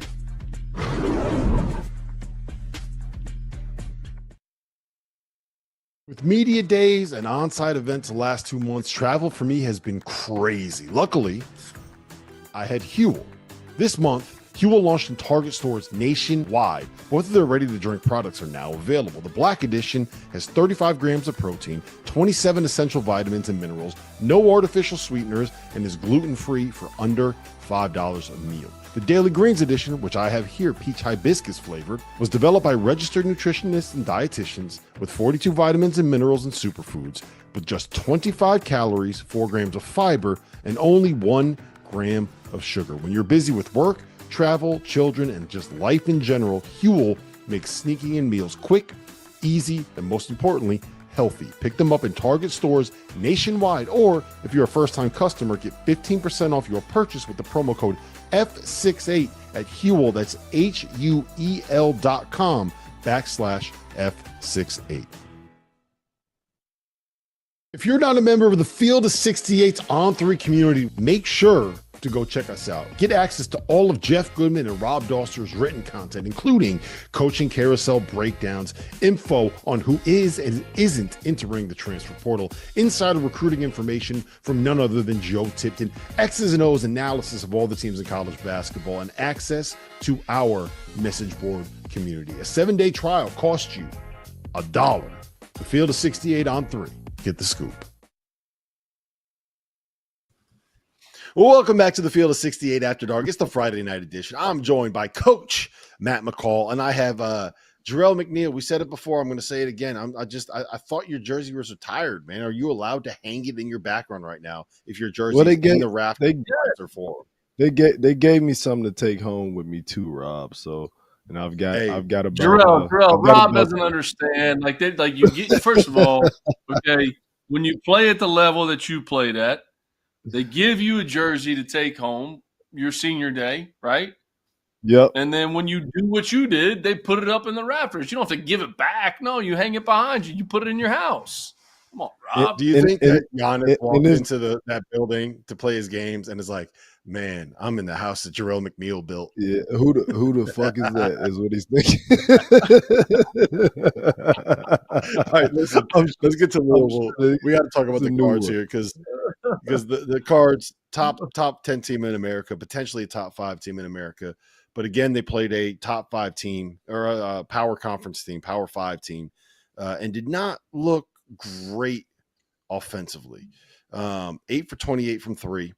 With media days and on-site events the last 2 months, travel for me has been crazy. Luckily, I had Huel. This month, Huel launched in Target stores nationwide. Both of their ready-to-drink products are now available. The Black Edition has 35 grams of protein, 27 essential vitamins and minerals, no artificial sweeteners, and is gluten-free for under $5 a meal. The Daily Greens Edition, which I have here, peach hibiscus flavored, was developed by registered nutritionists and dietitians with 42 vitamins and minerals and superfoods, with just 25 calories, 4 grams of fiber, and only 1 gram of sugar. When you're busy with work, travel, children, and just life in general, Huel makes sneaking in meals quick, easy, and most importantly, healthy. Pick them up in Target stores nationwide, or if you're a first-time customer, get 15% off your purchase with the promo code F68 at Huel. That's HUEL.com/F68. If you're not a member of the Field of 68's On3 community, make sure to go check us out. Get access to all of Jeff Goodman and Rob Dauster's written content, including coaching carousel breakdowns, info on who is and isn't entering the transfer portal, insider recruiting information from none other than Joe Tipton, X's and O's analysis of all the teams in college basketball, and access to our message board community. A 7-day trial costs you $1. The Field of 68 on 3. Get the scoop. Well, welcome back to the Field of 68 After Dark. It's the Friday night edition. I'm joined by Coach Matt McCall, and I have Jerel McNeal. We said it before. I'm going to say it again. I thought your jersey was retired, man. Are you allowed to hang it in your background right now if your jersey is in the rafters or for? They gave me something to take home with me too, Rob. So, and I've got a Jerel. Rob doesn't understand. Like you get. First of all, okay, when you play at the level that you played at, they give you a jersey to take home your senior day, right? Yep. And then when you do what you did, they put it up in the rafters. You don't have to give it back. No, you hang it behind you. You put it in your house. Come on, Rob. Do you think that Giannis walked into that building to play his games and is like, man, I'm in the house that Jerel McNeal built? Yeah, who the fuck is that? Is what he's thinking. All right, listen, let's get to Louisville. We got to talk about the Cards here because the Cards top 10 team in America, potentially a top 5 team in America. But again, they played a top 5 team or a power conference team, power 5 team, and did not look great offensively. 8 for 28 from 3.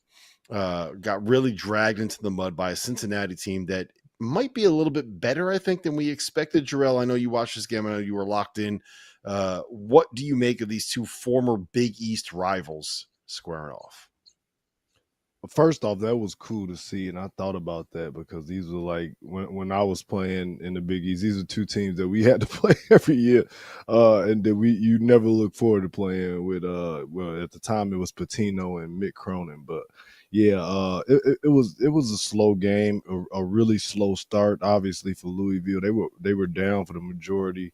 Got really dragged into the mud by a Cincinnati team that might be a little bit better, I think, than we expected. Jerel, I know you watched this game. I know you were locked in. What do you make of these two former Big East rivals squaring off? First off, that was cool to see, and I thought about that because these were like when I was playing in the Big East, these are two teams that we had to play every year, and that you never look forward to playing with. Well, at the time it was Patino and Mick Cronin, but yeah, it was a slow game, a really slow start. Obviously for Louisville, they were down for the majority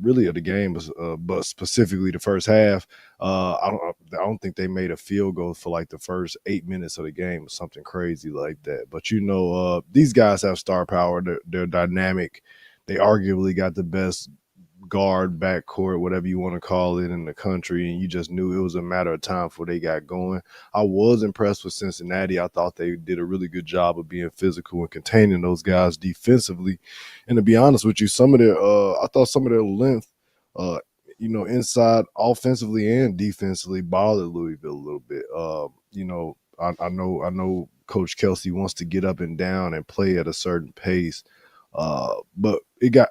really of the game, but specifically the first half. I don't think they made a field goal for like the first 8 minutes of the game or something crazy like that. But these guys have star power. They're dynamic. They arguably got the best guard, backcourt, whatever you want to call it, in the country, and you just knew it was a matter of time before they got going. I was impressed with Cincinnati. I thought they did a really good job of being physical and containing those guys defensively. And to be honest with you, I thought some of their length, inside offensively and defensively bothered Louisville a little bit. I know Coach Kelsey wants to get up and down and play at a certain pace. But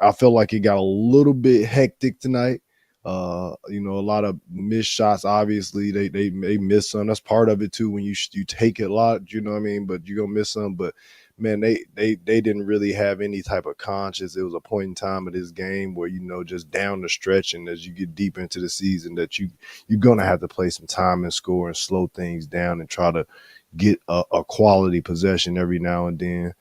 I felt like it got a little bit hectic tonight. A lot of missed shots. Obviously, they missed some. That's part of it too. When you take it a lot, you know what I mean. But you're gonna miss some. But man, they didn't really have any type of conscience. It was a point in time of this game where just down the stretch, and as you get deep into the season, that you're gonna have to play some time and score and slow things down and try to get a quality possession every now and then.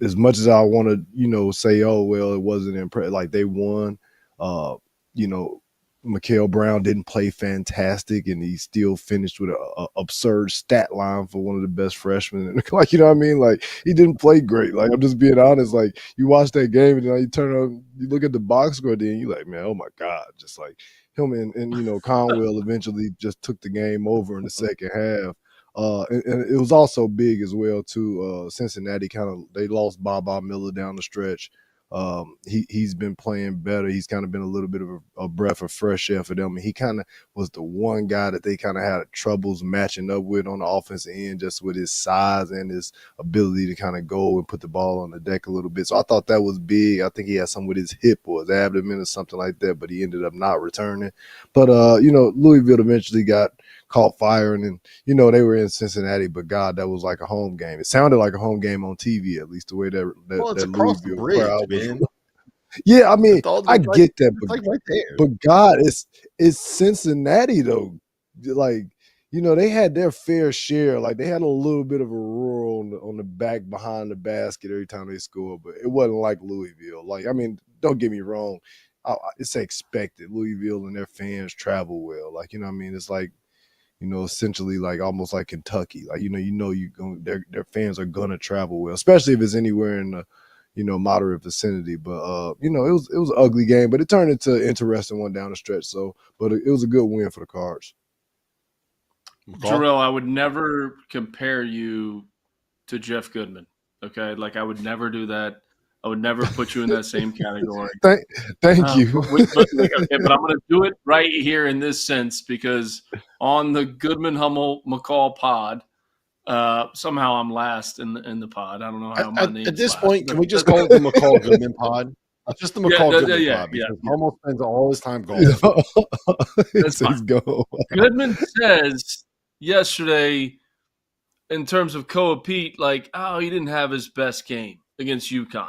As much as I want to, say, oh, well, it wasn't impressive, like they won, McCall Brown didn't play fantastic, and he still finished with an absurd stat line for one of the best freshmen. Like, you know what I mean? Like, he didn't play great. Like, I'm just being honest. Like, you watch that game, and you turn on, you look at the box score, then you're like, man, oh my God. Just like him and Conwell eventually just took the game over in the second half. And it was also big as well too. Cincinnati they lost Baba Miller down the stretch. He's been playing better. He's kind of been a little bit of a breath of fresh air for them. And he kind of was the one guy that they kind of had troubles matching up with on the offensive end, just with his size and his ability to kind of go and put the ball on the deck a little bit. So I thought that was big. I think he had something with his hip or his abdomen or something like that, but he ended up not returning. But Louisville eventually caught fire, and then they were in Cincinnati, but God, that was like a home game. It sounded like a home game on TV, at least the way that It's that across the Louisville bridge, crowd was. man. Yeah, I mean, I get that, It's like right there. but God, it's Cincinnati though. Like, they had their fair share. Like, they had a little bit of a roar on the back behind the basket every time they scored, but it wasn't like Louisville. Like, I mean, don't get me wrong, it's expected. Louisville and their fans travel well. Like, you know what I mean? It's like, essentially like almost like Kentucky. Like, their fans are gonna travel well, especially if it's anywhere in the moderate vicinity. But it was an ugly game, but it turned into an interesting one down the stretch. So, but it was a good win for the Cards. Jerel, I would never compare you to Jeff Goodman. Okay, like I would never do that. I would never put you in that same category. Thank you. But I'm going to do it right here in this sense, because on the Goodman Hummel McCall pod, somehow I'm last in the pod. I don't know how my name. At this point, can we just call it the McCall Goodman pod? Just the McCall Goodman pod, because Hummel spends all his time golfing. Let's go. Goodman says yesterday, in terms of Koa Pete, like, oh, he didn't have his best game against UConn.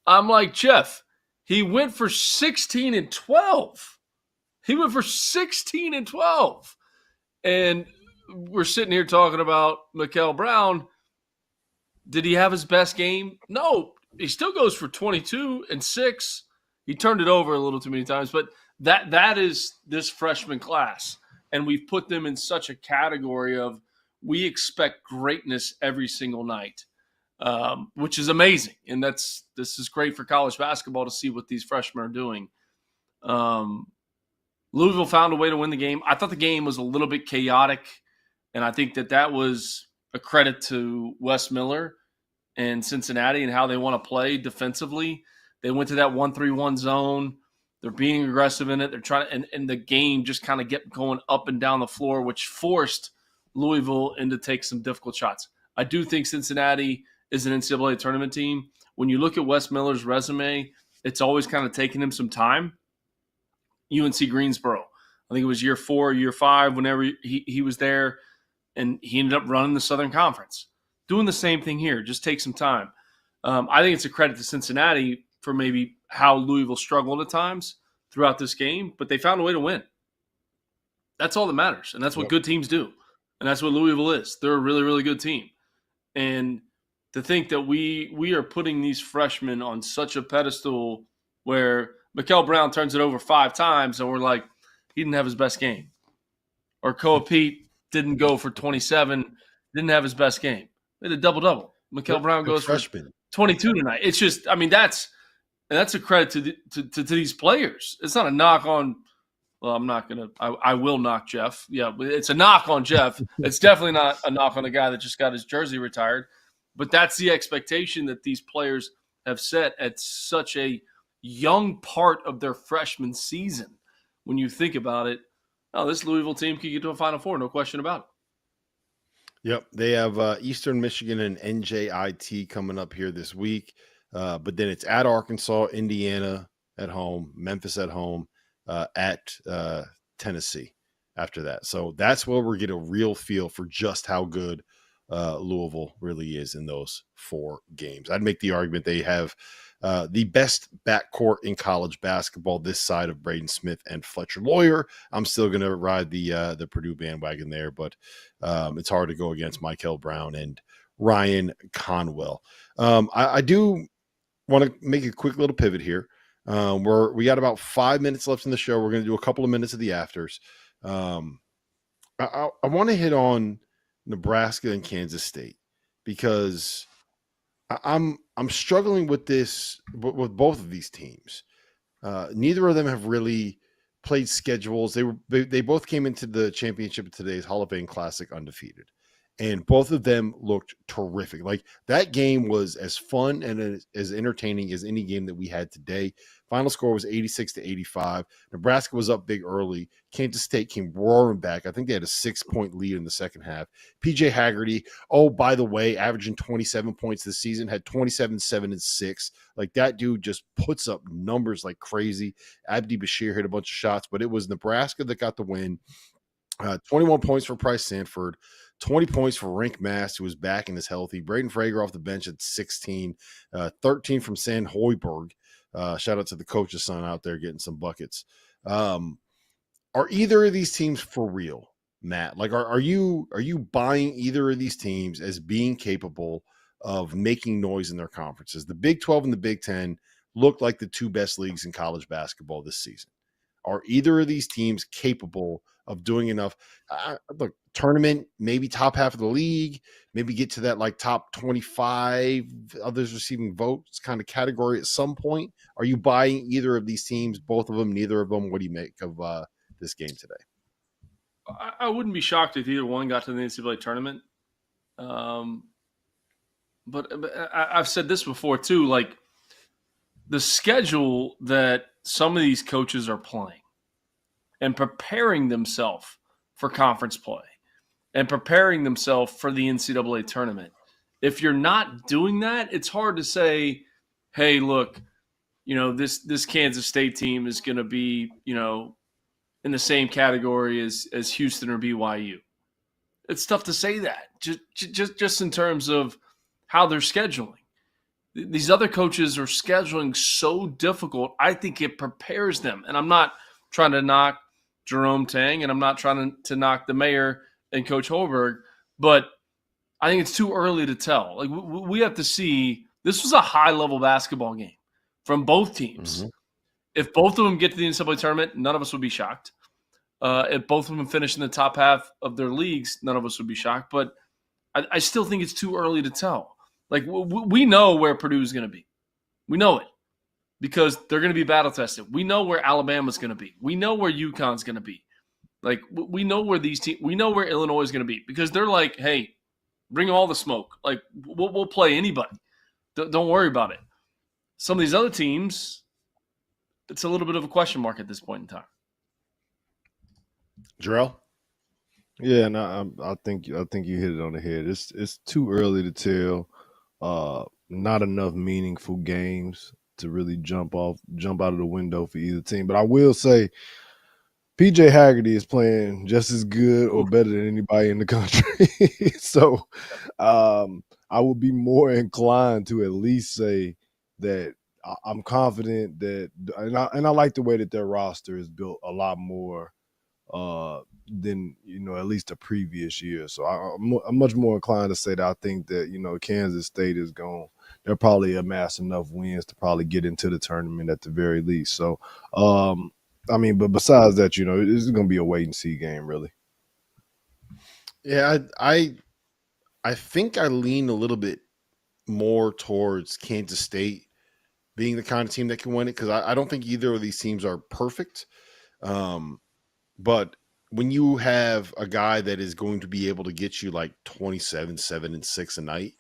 I'm like, Jeff, he went for 16 and 12. He went for 16 and 12. And we're sitting here talking about McCall Brown. Did he have his best game? No. He still goes for 22 and 6. He turned it over a little too many times. But that is this freshman class. And we've put them in such a category of we expect greatness every single night. Which is amazing. And this is great for college basketball to see what these freshmen are doing. Louisville found a way to win the game. I thought the game was a little bit chaotic, and I think that was a credit to Wes Miller and Cincinnati and how they want to play defensively. They went to that 1-3-1 zone. They're being aggressive in it. They're trying, and the game just kind of kept going up and down the floor, which forced Louisville into take some difficult shots. I do think Cincinnati is an NCAA tournament team. When you look at Wes Miller's resume, it's always kind of taken him some time. UNC Greensboro, I think it was year 4, year 5, whenever he was there, and he ended up running the Southern Conference. Doing the same thing here, just take some time. I think it's a credit to Cincinnati for maybe how Louisville struggled at times throughout this game, but they found a way to win. That's all that matters, and that's what good teams do, and that's what Louisville is. They're a really, really good team. And to think that we are putting these freshmen on such a pedestal where Mikael Brown turns it over 5 times and we're like, he didn't have his best game. Or Koa Pete didn't go for 27, didn't have his best game. They had a double-double. Mikael Brown goes for 22 tonight. It's just, I mean, that's a credit to these players. It's not a knock on, well, I'm not going to, I will knock Jeff. Yeah, it's a knock on Jeff. It's definitely not a knock on the guy that just got his jersey retired. But that's the expectation that these players have set at such a young part of their freshman season. When you think about it, oh, this Louisville team could get to a Final Four, no question about it. Yep, they have Eastern Michigan and NJIT coming up here this week. But then it's at Arkansas, Indiana at home, Memphis at home, at Tennessee after that. So that's where we're getting a real feel for just how good Louisville really is in those 4 games. I'd make the argument they have the best backcourt in college basketball this side of Braden Smith and Fletcher Lawyer. I'm still going to ride the Purdue bandwagon there, but it's hard to go against Mikael Brown and Ryan Conwell. I do want to make a quick little pivot here. We got about 5 minutes left in the show. We're going to do a couple of minutes of the afters. I want to hit on Nebraska and Kansas State because I'm struggling with this with both of these teams. Neither of them have really played schedules. They both came into the championship of today's Hall of Fame Classic undefeated, and both of them looked terrific. Like, that game was as fun and as entertaining as any game that we had today. Final score was 86-85. Nebraska was up big early. Kansas State came roaring back. I think they had a 6-point lead in the second half. PJ Haggerty, oh, by the way, averaging 27 points this season, had 27, 7, and 6. Like, that dude just puts up numbers like crazy. Abdi Bashir hit a bunch of shots, but it was Nebraska that got the win. 21 points for Price Sanford, 20 points for Rink Mast, who was back and is healthy. Braden Frager off the bench at 16, 13 from San Hoiberg. Shout out to the coach's son out there getting some buckets. Are either of these teams for real, Matt? Like, are you buying either of these teams as being capable of making noise in their conferences? The Big 12 and the Big 10 look like the 2 best leagues in college basketball this season. Are either of these teams capable of doing enough? Look, tournament, maybe top half of the league, maybe get to that like top 25 others receiving votes kind of category at some point. Are you buying either of these teams, both of them, neither of them? What do you make of this game today? I wouldn't be shocked if either one got to the NCAA tournament. But I've said this before too, like, the schedule that some of these coaches are playing and preparing themselves for conference play and preparing themselves for the NCAA tournament. If you're not doing that, it's hard to say, hey, look, this Kansas State team is going to be, in the same category as Houston or BYU. It's tough to say that just in terms of how they're scheduling. These other coaches are scheduling so difficult. I think it prepares them. And I'm not trying to knock Jerome Tang, and I'm not trying to knock the mayor and Coach Holberg, but I think it's too early to tell. Like, we have to see. This was a high-level basketball game from both teams. Mm-hmm. If both of them get to the NCAA tournament, none of us would be shocked. If both of them finish in the top half of their leagues, none of us would be shocked. But I still think it's too early to tell. Like, we know where Purdue is going to be. We know it because they're going to be battle tested. We know where Alabama's going to be. We know where UConn's going to be. Like, we know where these teams – we know where Illinois is going to be because they're like, hey, bring all the smoke. Like, we'll play anybody. Don't worry about it. Some of these other teams, it's a little bit of a question mark at this point in time. Jerel? Yeah, no, I think you hit it on the head. It's too early to tell. Not enough meaningful games to really jump out of the window for either team. But I will say, PJ Haggerty is playing just as good or better than anybody in the country. So I would be more inclined to at least say that I'm confident that, and I like the way that their roster is built a lot more than at least the previous year. So I'm much more inclined to say that I think that Kansas State is going they'll probably amass enough wins to probably get into the tournament at the very least. So, but besides that, this is going to be a wait and see game, really. Yeah, I think I lean a little bit more towards Kansas State being the kind of team that can win it, because I don't think either of these teams are perfect. But when you have a guy that is going to be able to get you like 27, 7, and 6 a night,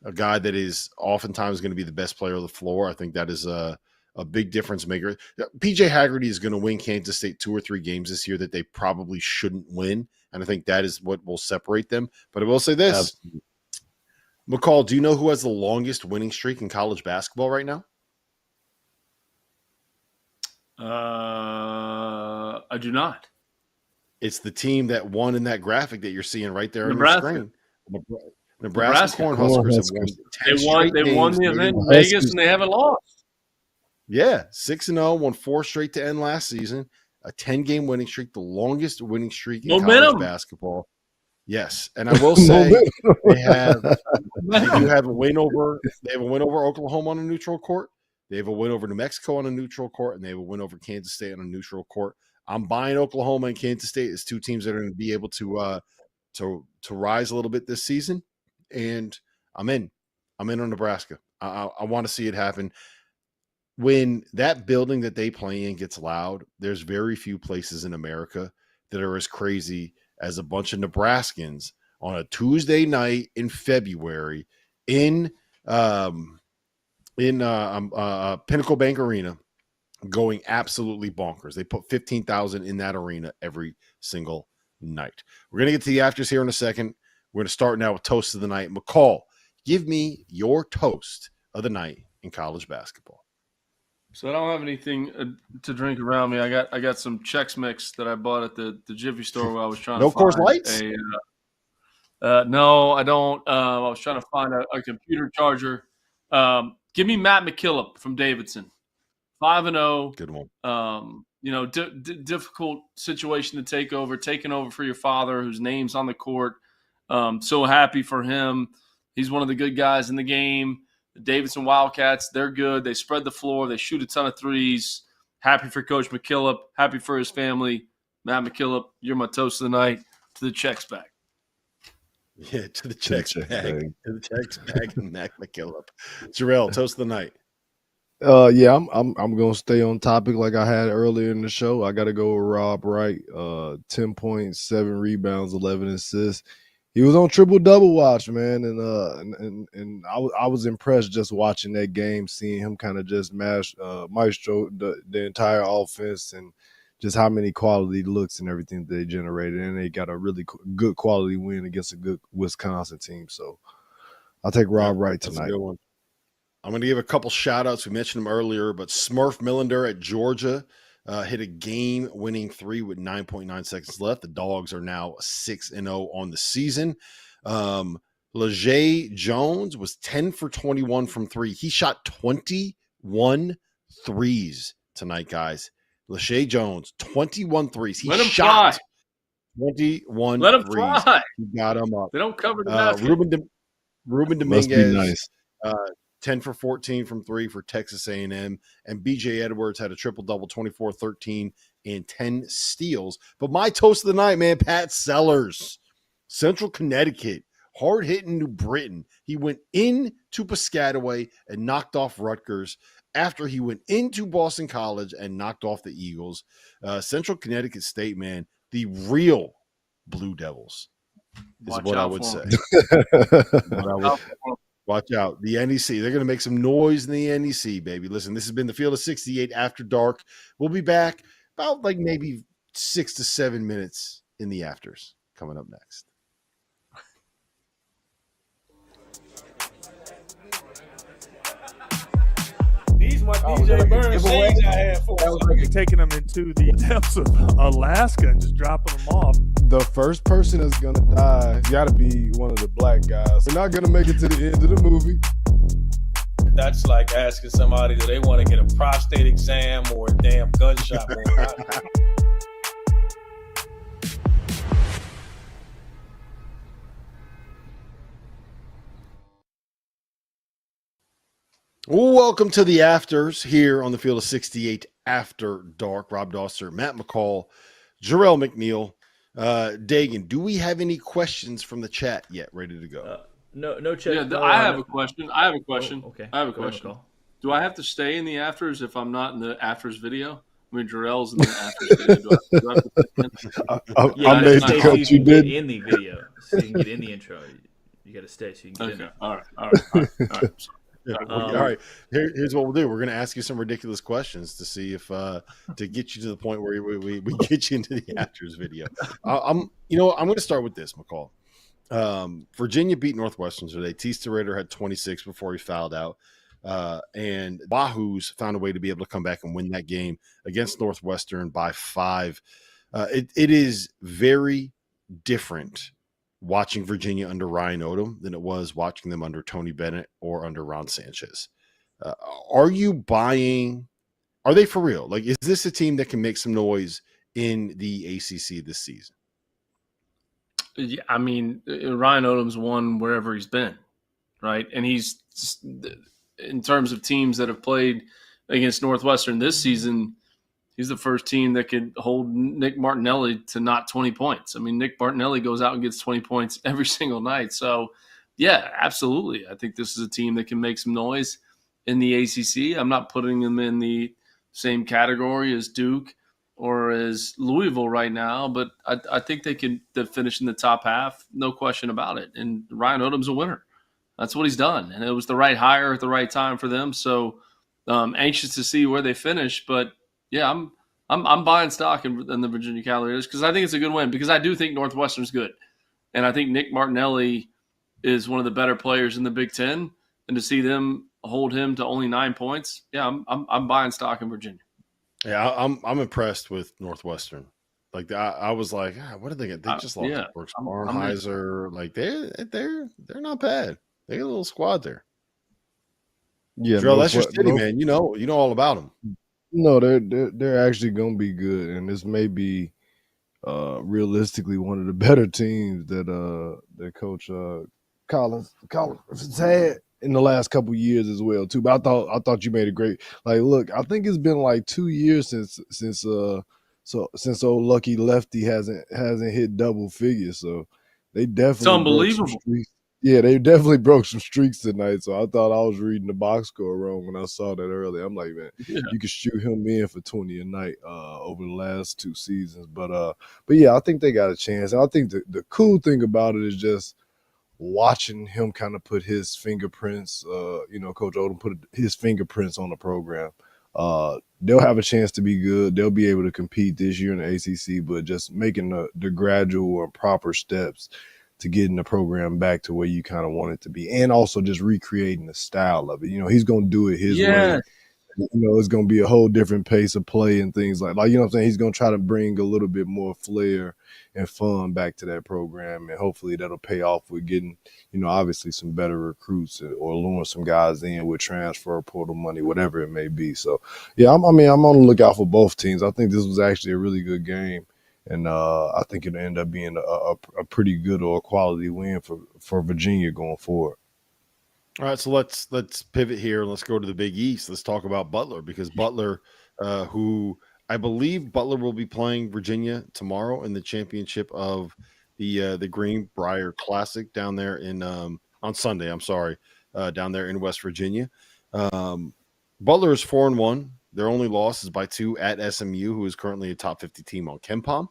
a guy that is oftentimes going to be the best player on the floor, I think that is a big difference maker. PJ Haggerty is going to win Kansas State 2 or 3 games this year that they probably shouldn't win, and I think that is what will separate them. But I will say this. Absolutely. McCall, do you know who has the longest winning streak in college basketball right now? I do not. It's the team that won in that graphic that you're seeing right there Nebraska. on your screen. Nebraska Cornhuskers have won 10 They won the event in Vegas, and they haven't lost. Yeah, 6-0, won 4 straight to end last season. A 10-game winning streak, the longest winning streak in college basketball. Yes, and I will say they do have a win over. They have a win over Oklahoma on a neutral court. They have a win over New Mexico on a neutral court, and they have a win over Kansas State on a neutral court. I'm buying Oklahoma and Kansas State as 2 teams that are going to be able to rise a little bit this season, and I'm in on Nebraska. I want to see it happen. When that building that they play in gets loud, there's very few places in America that are as crazy as a bunch of Nebraskans on a Tuesday night in February in Pinnacle Bank Arena, going absolutely bonkers. They put 15,000 in that arena every single night. We're going to get to the afters here in a second. We're going to start now with toast of the night. McCall, give me your toast of the night in college basketball. So I don't have anything to drink around me. I got some Chex Mix that I bought at the Jiffy store while I was trying to find Coors Lights? No, I don't. I was trying to find a computer charger. Give me Matt McKillop from Davidson. 5-0. Good one. Difficult situation to taking over for your father, whose name's on the court. So happy for him. He's one of the good guys in the game. The Davidson Wildcats, they're good. They spread the floor. They shoot a ton of threes. Happy for Coach McKillop. Happy for his family. Matt McKillop, you're my toast of the night. To the Chex bag. Yeah, to the Chex bag. To the Chex bag and Matt McKillop. Jerel, toast of the night. Yeah, I'm gonna stay on topic like I had earlier in the show. I gotta go with Rob Wright. 10 points, 7 rebounds, 11 assists. He was on triple-double watch, man, and I was impressed just watching that game, seeing him kind of just maestro the entire offense, and just how many quality looks and everything they generated, and they got a really good quality win against a good Wisconsin team. So I'll take Rob Wright tonight. That's a good one. I'm going to give a couple shout-outs. We mentioned them earlier, but Smurf Millender at Georgia hit a game-winning 3 with 9.9 seconds left. The Dogs are now 6-0 on the season. Leger Jones was 10 for 21 from 3. He shot 21 threes tonight, guys. Leger Jones, 21 threes. He shot 21 Let him threes. fly. He got him up. They don't cover the basket. Ruben Must be Dominguez, nice. 10 for 14 from 3 for Texas A&M. And B.J. Edwards had a triple-double, 24, 13, and 10 steals. But my toast of the night, man, Pat Sellers, Central Connecticut, hard-hitting New Britain. He went into Piscataway and knocked off Rutgers after he went into Boston College and knocked off the Eagles. Central Connecticut State, man, the real Blue Devils is what I would say. Watch out. The NEC. They're going to make some noise in the NEC, baby. Listen, this has been the Field of 68 After Dark. We'll be back about like maybe 6 to 7 minutes in the afters coming up next. These my DJ Burns shades I had for. That was like taking them into the depths of Alaska and just dropping them off. The first person that's gonna die got to be one of the black guys. They're not gonna make it to the end of the movie. That's like asking somebody, do they want to get a prostate exam or a damn gunshot wound? Welcome to the Afters here on the Field of 68 After Dark. Rob Dauster, Matt McCall, Jerel McNeal. Dagan, do we have any questions from the chat yet ready to go? No chat. Yeah, no, I have a question. Oh, okay. I have a Go ahead, question. McCall. Do I have to stay in the afters if I'm not in the afters video? I mean, Jarrell's in the afters video. Do I have to fit in? I made the stay cut so you can did. get in the video, so you can get in the intro. You got to stay so you can get in Okay. there. All right. Yeah, all right. Here's what we'll do. We're going to ask you some ridiculous questions to see if to get you to the point where we get you into the Afters video. I'm going to start with this, McCall. Virginia beat Northwestern today. Teaster had 26 before he fouled out. And Wahoo's found a way to be able to come back and win that game against Northwestern by 5. It is very different watching Virginia under Ryan Odom than it was watching them under Tony Bennett or under Ron Sanchez. Are you buying? Are they for real? Like, is this a team that can make some noise in the ACC this season? Yeah, I mean, Ryan Odom's won wherever he's been, right? And he's, in terms of teams that have played against Northwestern this season, he's the first team that could hold Nick Martinelli to not 20 points. I mean, Nick Martinelli goes out and gets 20 points every single night. So, yeah, absolutely. I think this is a team that can make some noise in the ACC. I'm not putting them in the same category as Duke or as Louisville right now, but I think they can finish in the top half, no question about it. And Ryan Odom's a winner. That's what he's done. And it was the right hire at the right time for them. So anxious to see where they finish. But, yeah, I'm buying stock in the Virginia Cavaliers because I think it's a good win because I do think Northwestern's good. And I think Nick Martinelli is one of the better players in the Big Ten. And to see them hold him to only 9 points, yeah, I'm buying stock in Virginia. Yeah, I'm impressed with Northwestern. Like I was like, what are they get? They just lost Brooks Barnheiser. Like they're not bad. They got a little squad there. Yeah, Drill, that's your city, man. You know all about them. No, they're actually gonna be good, and this may be realistically one of the better teams that Coach Collins has had in the last couple of years as well too. But I thought you made a great look. I think it's been like 2 years since old Lucky Lefty hasn't hit double figures. So they definitely it's unbelievable. Yeah, they definitely broke some streaks tonight. So I thought I was reading the box score wrong when I saw that earlier. I'm like, man, you could shoot him in for 20 a night over the last 2 seasons. But yeah, I think they got a chance. And I think the cool thing about it is just watching him kind of put his fingerprints, Coach Odom put his fingerprints on the program. They'll have a chance to be good. They'll be able to compete this year in the ACC, but just making the gradual and proper steps to getting the program back to where you kind of want it to be, and also just recreating the style of it. He's going to do it his way. It's going to be a whole different pace of play and things like what I'm saying? He's going to try to bring a little bit more flair and fun back to that program, and hopefully that'll pay off with getting, obviously some better recruits or luring some guys in with transfer portal money, whatever it may be. So, yeah, I'm on the lookout for both teams. I think this was actually a really good game. And I think it'll end up being a pretty good or a quality win for Virginia going forward. All right, so let's pivot here and let's go to the Big East. Let's talk about Butler because Butler, who I believe Butler will be playing Virginia tomorrow in the championship of the Greenbrier Classic down there on Sunday. I'm sorry, down there in West Virginia. Butler is 4-1. Their only loss is by 2 at SMU, who is currently a top 50 team on KenPom.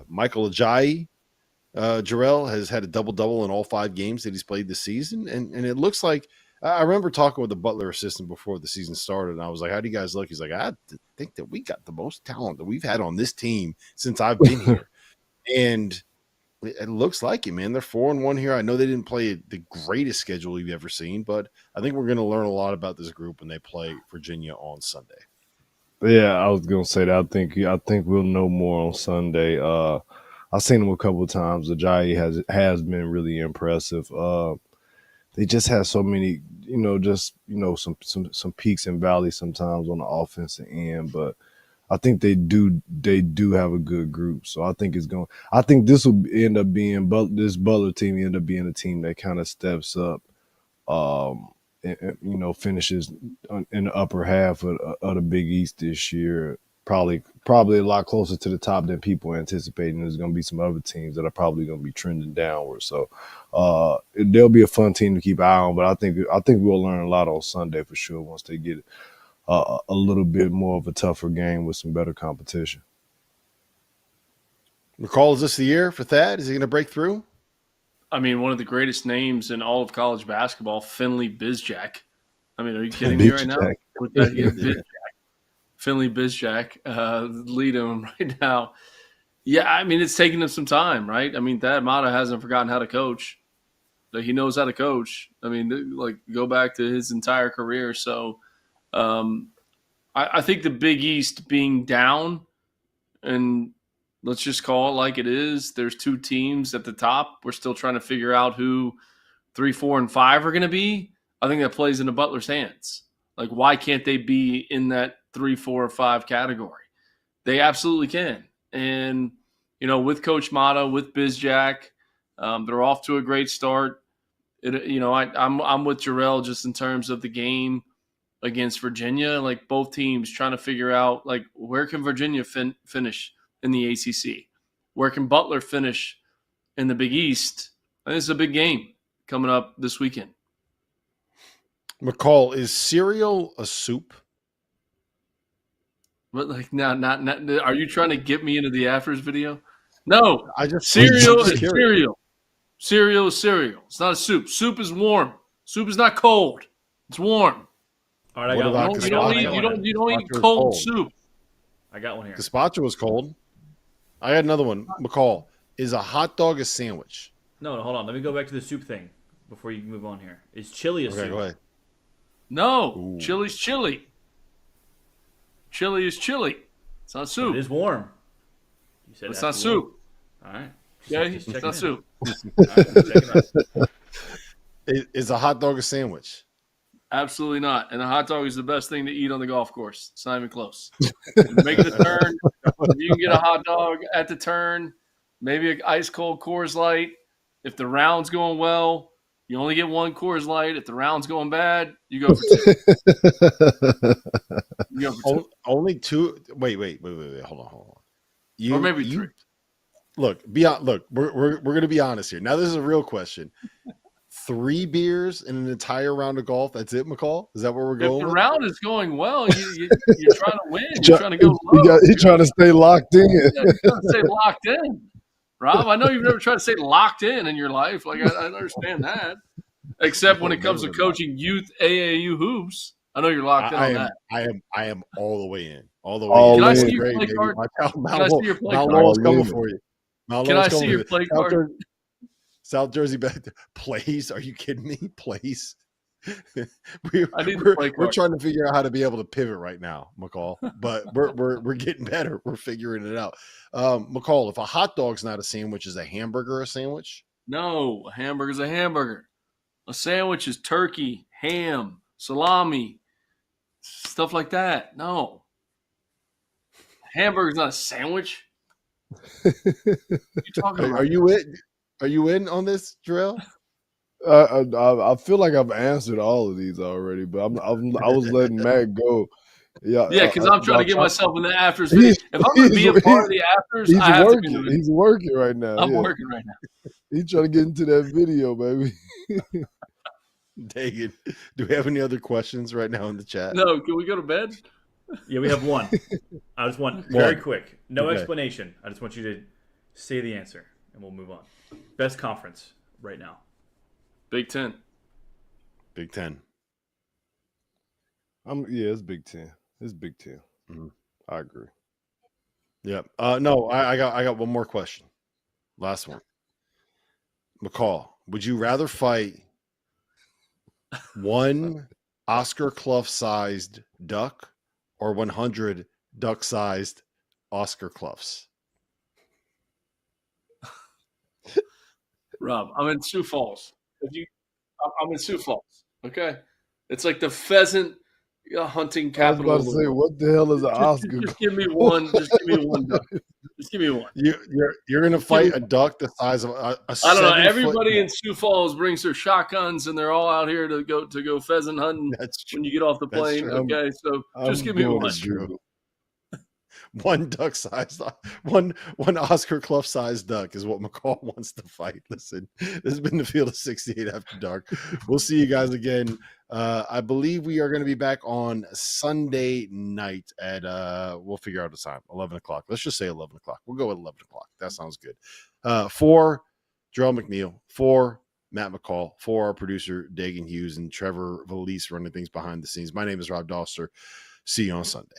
Michael Ajayi, Jerel, has had a double-double in all 5 games that he's played this season. And it looks like I remember talking with the Butler assistant before the season started, and I was like, how do you guys look? He's like, I think that we got the most talent that we've had on this team since I've been here. And it looks like it, man. They're 4-1 here. I know they didn't play the greatest schedule you've ever seen, but I think we're going to learn a lot about this group when they play Virginia on Sunday. Yeah, I was going to say that. I think we'll know more on Sunday. I've seen him a couple of times. Ajayi has been really impressive. They just have so many, some peaks and valleys sometimes on the offensive end, but I think they do have a good group. So I think this will end up being this Butler team end up being a team that kind of steps up finishes in the upper half of the Big East this year. Probably a lot closer to the top than people are anticipating. There's going to be some other teams that are probably going to be trending downward. So they'll be a fun team to keep an eye on. But I think we'll learn a lot on Sunday for sure once they get a little bit more of a tougher game with some better competition. McCall, is this the year for Thad? Is he going to break through? I mean, one of the greatest names in all of college basketball, Finley Bizjack. I mean, are you kidding me right now? Bizjack. Finley Bizjack lead him right now. Yeah, I mean, it's taking him some time, right? I mean, Thad Matta hasn't forgotten how to coach. He knows how to coach. I mean, like, go back to his entire career. So I think the Big East being down, and let's just call it like it is, there's two teams at the top. We're still trying to figure out who 3, 4, and 5 are going to be. I think that plays into Butler's hands. Like, why can't they be in that 3, 4, or 5 category? They absolutely can. And, with Coach Mata, with Bizjack, they're off to a great start. I'm with Jerel just in terms of the game against Virginia. Like, both teams trying to figure out, like, where can Virginia finish in the ACC? Where can Butler finish in the Big East? I think it's a big game coming up this weekend. McCall, is cereal a soup? But like, not. Are you trying to get me into the afters video? No, cereal is cereal. Cereal is cereal. It's not a soup. Soup is warm. Soup is not cold. It's warm. All right, I got one. You don't eat cold soup. I got one here. Gazpacho was cold. I got another one. McCall, is a hot dog a sandwich? No, hold on. Let me go back to the soup thing before you move on here. Is chili a soup? Go ahead. No, Ooh. Chili's chili. Chili is chili. It's not soup. But it is warm. You said it's not soup. All right. It's not soup. All right, Is a hot dog a sandwich? Absolutely not. And a hot dog is the best thing to eat on the golf course. It's not even close. Making the turn, you can get a hot dog at the turn, maybe an ice cold Coors Light. If the round's going well, you only get one Coors Light. If the round's going bad, you go for 2. Only 2. Wait. Hold on. Or maybe 3. Look, we're going to be honest here. Now, this is a real question. 3 beers in an entire round of golf. That's it, McCall? Is that where we're going? If the round is going well, you're trying to win. You're trying to go low. He's trying to stay locked in. You're trying to stay locked in. Rob, I know you've never tried to stay locked in your life. Like, I understand that. Except when it comes to coaching youth AAU hoops. I know you're locked in on that. I am all the way in. All the way in. Can I see your play card? Can I see your play card? Coming for you. Can I see your play card? South Jersey plays. Are you kidding me? Plays. We're trying to figure out how to be able to pivot right now, McCall. But we're getting better. We're figuring it out. McCall, if a hot dog's not a sandwich, is a hamburger a sandwich? No, a hamburger's a hamburger. A sandwich is turkey, ham, salami, stuff like that. No. Hamburger's not a sandwich. What are you talking about? Are you in on this, Jerel? I feel like I've answered all of these already, but I was letting Matt go. Yeah, because I'm trying to get myself in the afters video. If I'm going to be a part of the afters, I have to be in it. He's working right now. I'm working right now. He's trying to get into that video, baby. Dang it. Do we have any other questions right now in the chat? No, can we go to bed? Yeah, we have one. I just want very quick. No explanation. I just want you to say the answer, and we'll move on. Best conference right now. Big Ten. Big Ten. It's Big Ten. It's Big Ten. Mm-hmm. I agree. Yeah. No, I got one more question. Last one. McCall, would you rather fight one Oscar Clough-sized duck or 100 duck-sized Oscar Cloughs? Rob, I'm in Sioux Falls. I'm in Sioux Falls. Okay, it's like the pheasant hunting capital. I was about to say, what the hell is an Oscar? Just give me one. Just give me one duck. Just give me one. You're gonna fight a duck the size of a I don't know. 7-foot Everybody in duck. Sioux Falls brings their shotguns, and they're all out here to go pheasant hunting That's true. when you get off the That's plane. true. Okay, so just I'm give me going one. to Google. One duck sized, one Oscar Clough sized duck is what McCall wants to fight. Listen, this has been the Field of 68 After Dark. We'll see you guys again. I believe we are going to be back on Sunday night at we'll figure out the time, 11 o'clock. Let's just say 11 o'clock. We'll go with 11 o'clock. That sounds good. For Jerel McNeal, for Matt McCall, for our producer Dagan Hughes and Trevor Valise running things behind the scenes. My name is Rob Dauster. See you on Sunday.